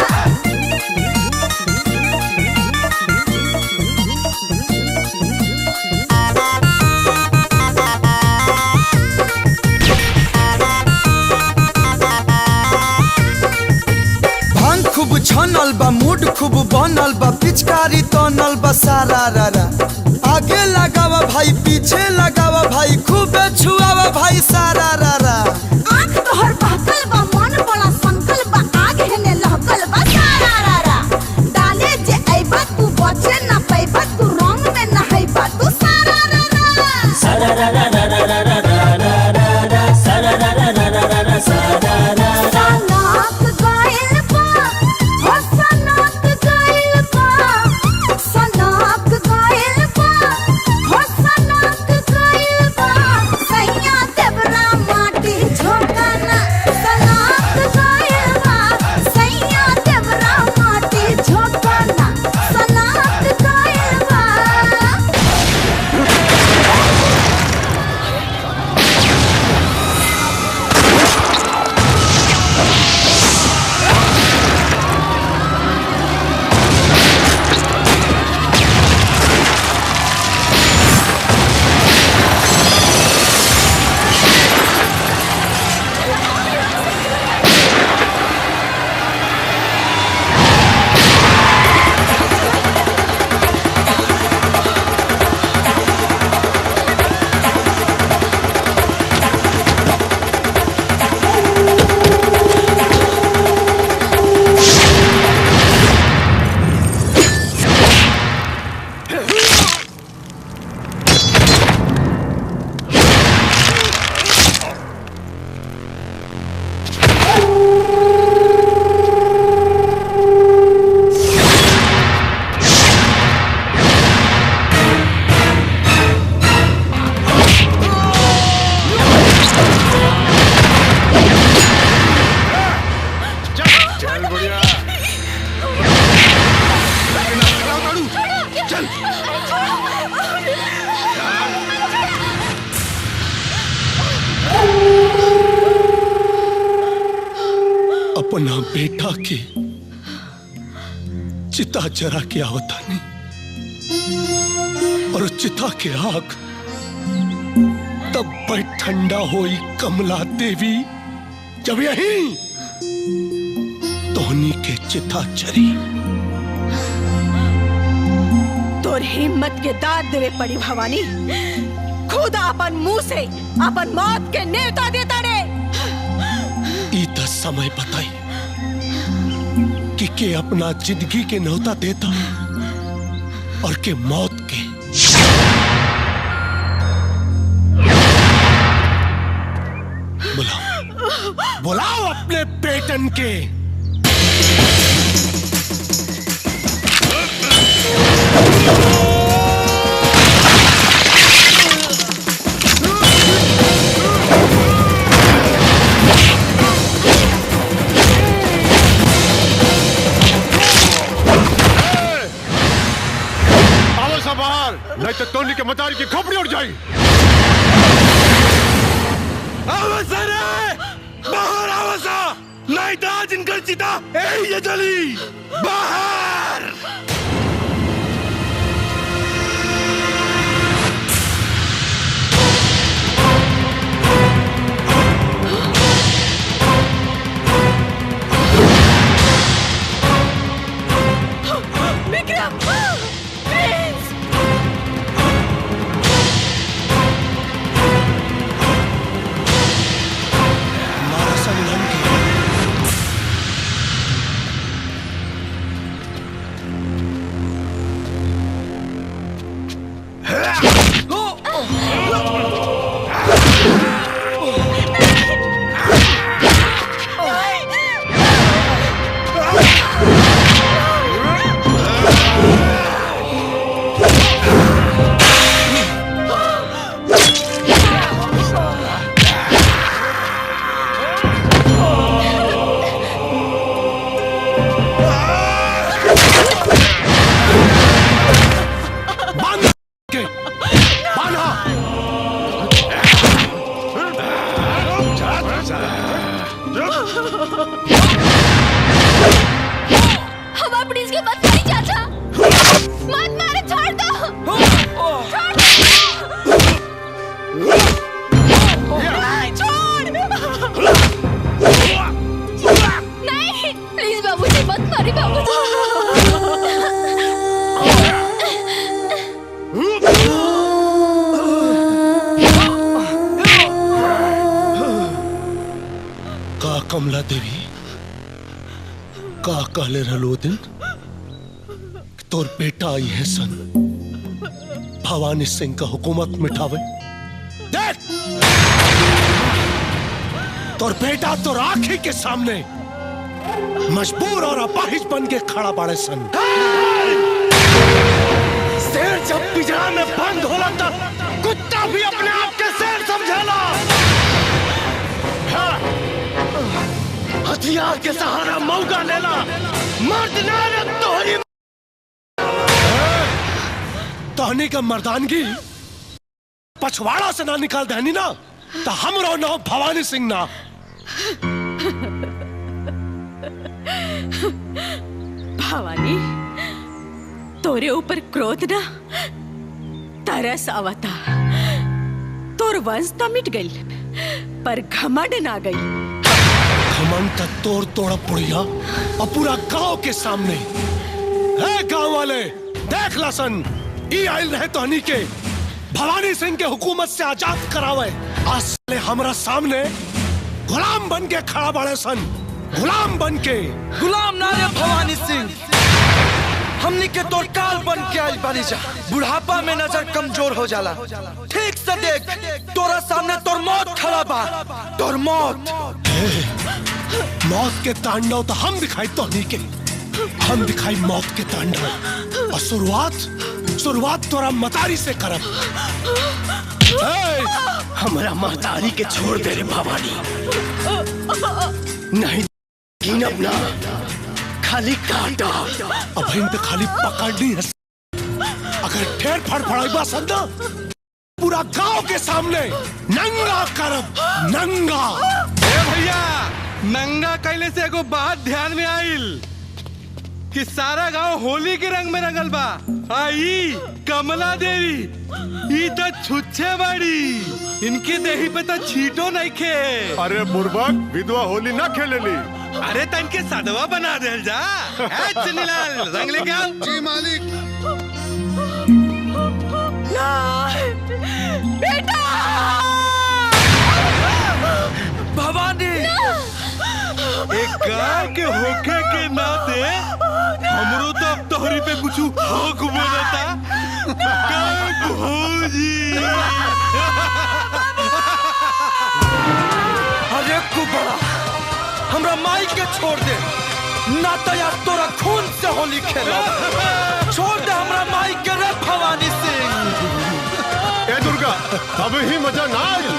भांग खूब छनल बा मूड खूब बनल बा पिचकारी तनल बा सारा रारा आगे लगावा भाई पीछे लगावा भाई खूब छुआवा भाई सारा रारा आँख तोहर बहकल बा मन बड़ा संकल बा आग हेने लहकल बा सारा रारा डाले जे अइबा तू बचे ना पैबा तू रंग में नहैबा तू सारा रारा सारा रारा रारा रारा रारा सारा रारा रारा रारा सारा रारा सनक गइल बा हो सनक गइल बा सनक गइल बा हो सनक गइल बा सैया देवरा माटी झोंकना सनक गइल बा सैया देवरा माटी झोंकना सनक गइल बा चल बढ़िया चल अपना बेटा के चिता जरा के आवतानी और चिता के आग तब पर ठंडा होई कमला देवी जब यही तोहनी के चिता चरी तोर हिम्मत के दाद देवे पड़ी भवानी खुद अपन मुंह से अपन मौत के नेवता देता रे ई दस समय बताई कि के अपना जिंदगी के न्योता देता और के मौत के बुलाओ बुलाओ अपने बेटन के आओ सब बाहर नहीं तो टोनी के मतारी की खोपड़ी उड़ जाएगी बाहर आवसा नहीं तो आज इनकर चिता ये जली बाहर विक्रम प्लीज हमारा संगम किया बांध के बांधा। हमारे प्रिंस के मत मारी चाचा, मत मारे, छोड़ दो, छोड़ दो। नहीं, प्लीज बाबूजी मत मारी बाबूजी। का कमला देवी का कहले रहलो दिन तोर बेटा आई है सन भवानी सिंह का हुकूमत मिठावे। देख तोर बेटा तो आंखी के सामने मजबूर और अपाहिज बन के खड़ा बाड़े सन। शेर जब पिंजरा में बंद होला तब कुत्ता भी अपने आप के शेर समझेला। हथियार के सहारा मौका लेला मर्द नारद तोहरी तोहनी का मर्दानगी पछवाड़ा से ना निकाल देनी ना तो हमरो नाम भवानी सिंह ना। भवानी तोरे ऊपर क्रोध ना तरस आवता। तोर वंश तो मिट गई पर घमंड ना गई। घमंड का तोड़ पुड़िया और पूरा गांव के सामने। है गांव वाले देख लसन ई आइल रहे तोहनी के भवानी सिंह के हुकूमत से आजाद करावे। आज साले हमरा सामने गुलाम बन के खड़ा बड़े सन। गुलाम बन के। गुलाम ना रे भवानी सिंह, हमनी के तोर काल बन के आइल बानी जा। बुढ़ापा में नजर कमजोर हो जाला। ठीक से देख तोरा सामने तोर मौत खड़ा बा। तोर मौत मौत के तांडव तो हम दिखाई तोहनी के। हम दिखाई मौत के तांडव और शुरुआत तोरा मतारी से करब। हमारा महतारी के छोड़ दे रे भवानी, नहीं गिनब ना खाली काटा। अब इन पे खाली पकड़नी है। अगर ढेर फड़फड़ाइबा संदा पूरा गांव के सामने नंगा करब। नंगा भैया नंगा कैले से एगो बात ध्यान में आइल कि सारा गांव होली के रंग में रंगल बा। आई कमला देवी ई तो छुच्छे बाड़ी, इनके देही पे तो छीटो नहीं खे। अरे बुर्बक विधवा होली ना खेलेली। अरे तन के सदवा बना दे जा। चुन्नीलाल रंग लेके आओ। जी मालिक। बेटा भवानी एक गाय के होके के नाते हमरो तो अब तोहरी पे कुछ हक बोलता। अरे कुबड़ा हमरा माई के छोड़ दे ना तो यार तोरा खून से होली खेलो। छोड़ दे हमरा माई के रे भवानी सिंह। ए दुर्गा अब ही मजा ना आई।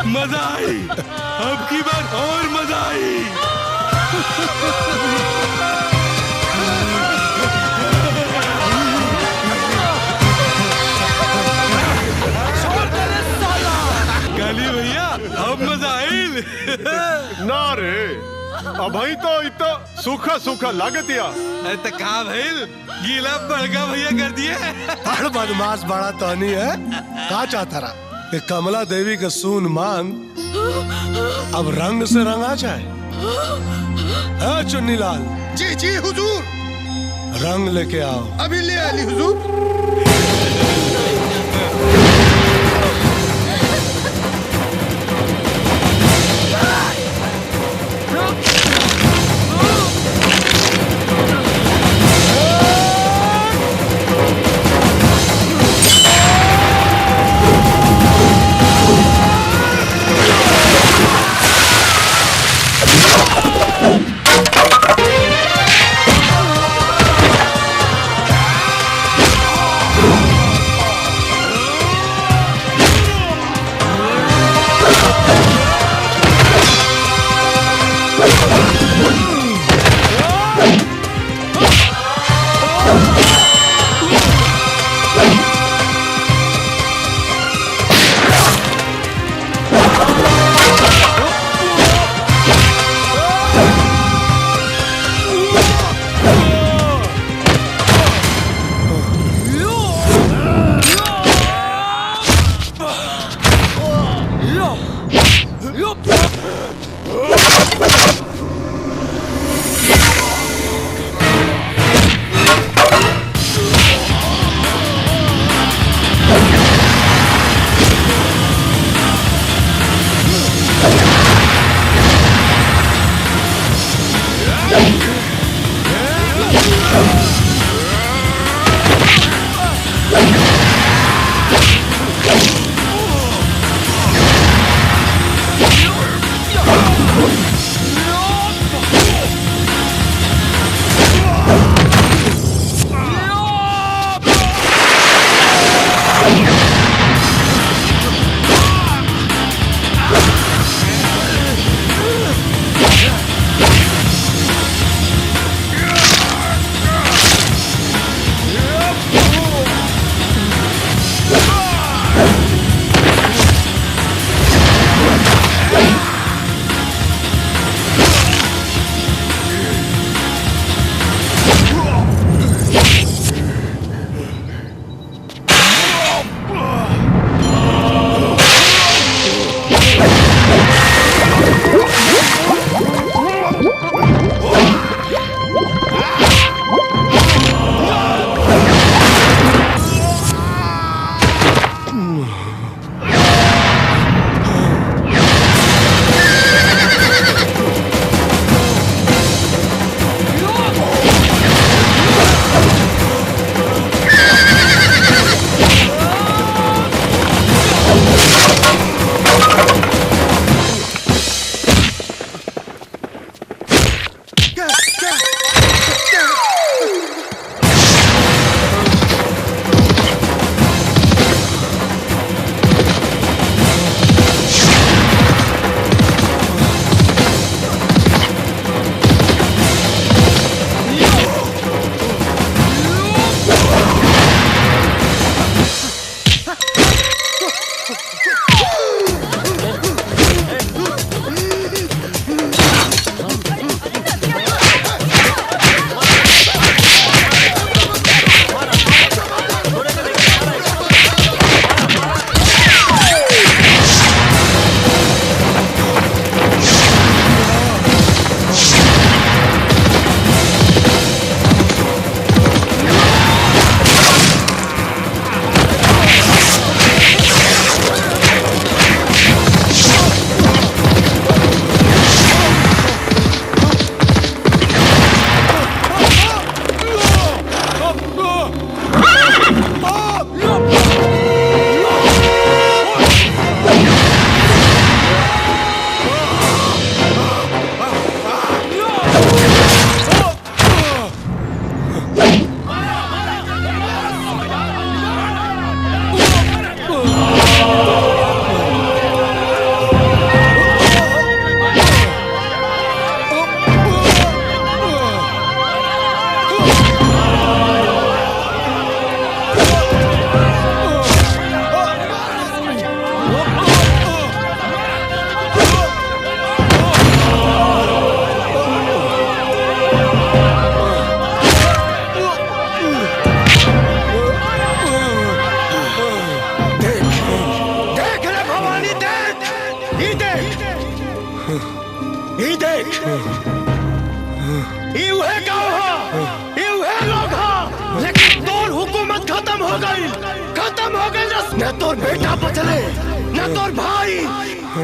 मजा आई, अब की बार और मजा आई। गाली भैया अब मजा आई ना रे। अब भाई तो इतना सूखा सूखा लागतिया। अरे तो कहा भैल गीला बड़का भैया कर दिए। बड़ बदमाश बड़ा तोहनी है। का चाहता रहा कि कमला देवी का सून मांग अब रंग से रंगा जाए। है चुन्नीलाल। जी जी हुजूर। रंग लेके आओ। अभी ले आली हुजूर। न तोर बेटा बचले न तोर भाई।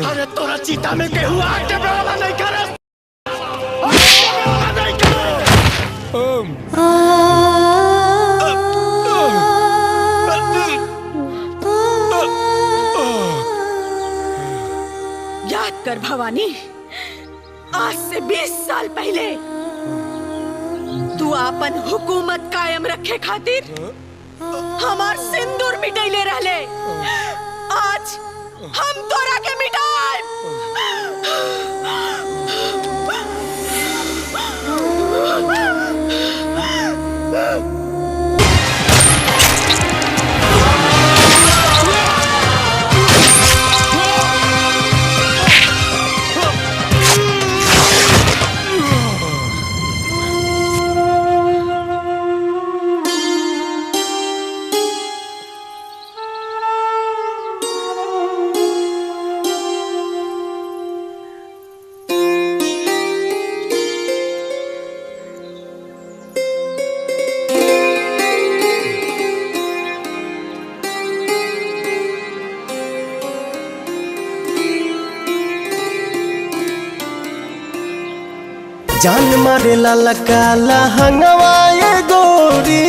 अरे तोरा चीता में केहू आग के बराबर नहीं करे। याद कर भवानी, आज से 20 साल पहले तू अपन हुकूमत कायम रखे खातिर हमार सिंदूर मिटैले रहले। आज हम तोरा के मिटाए। जान मारे लाला काला हंगवाए गोरी,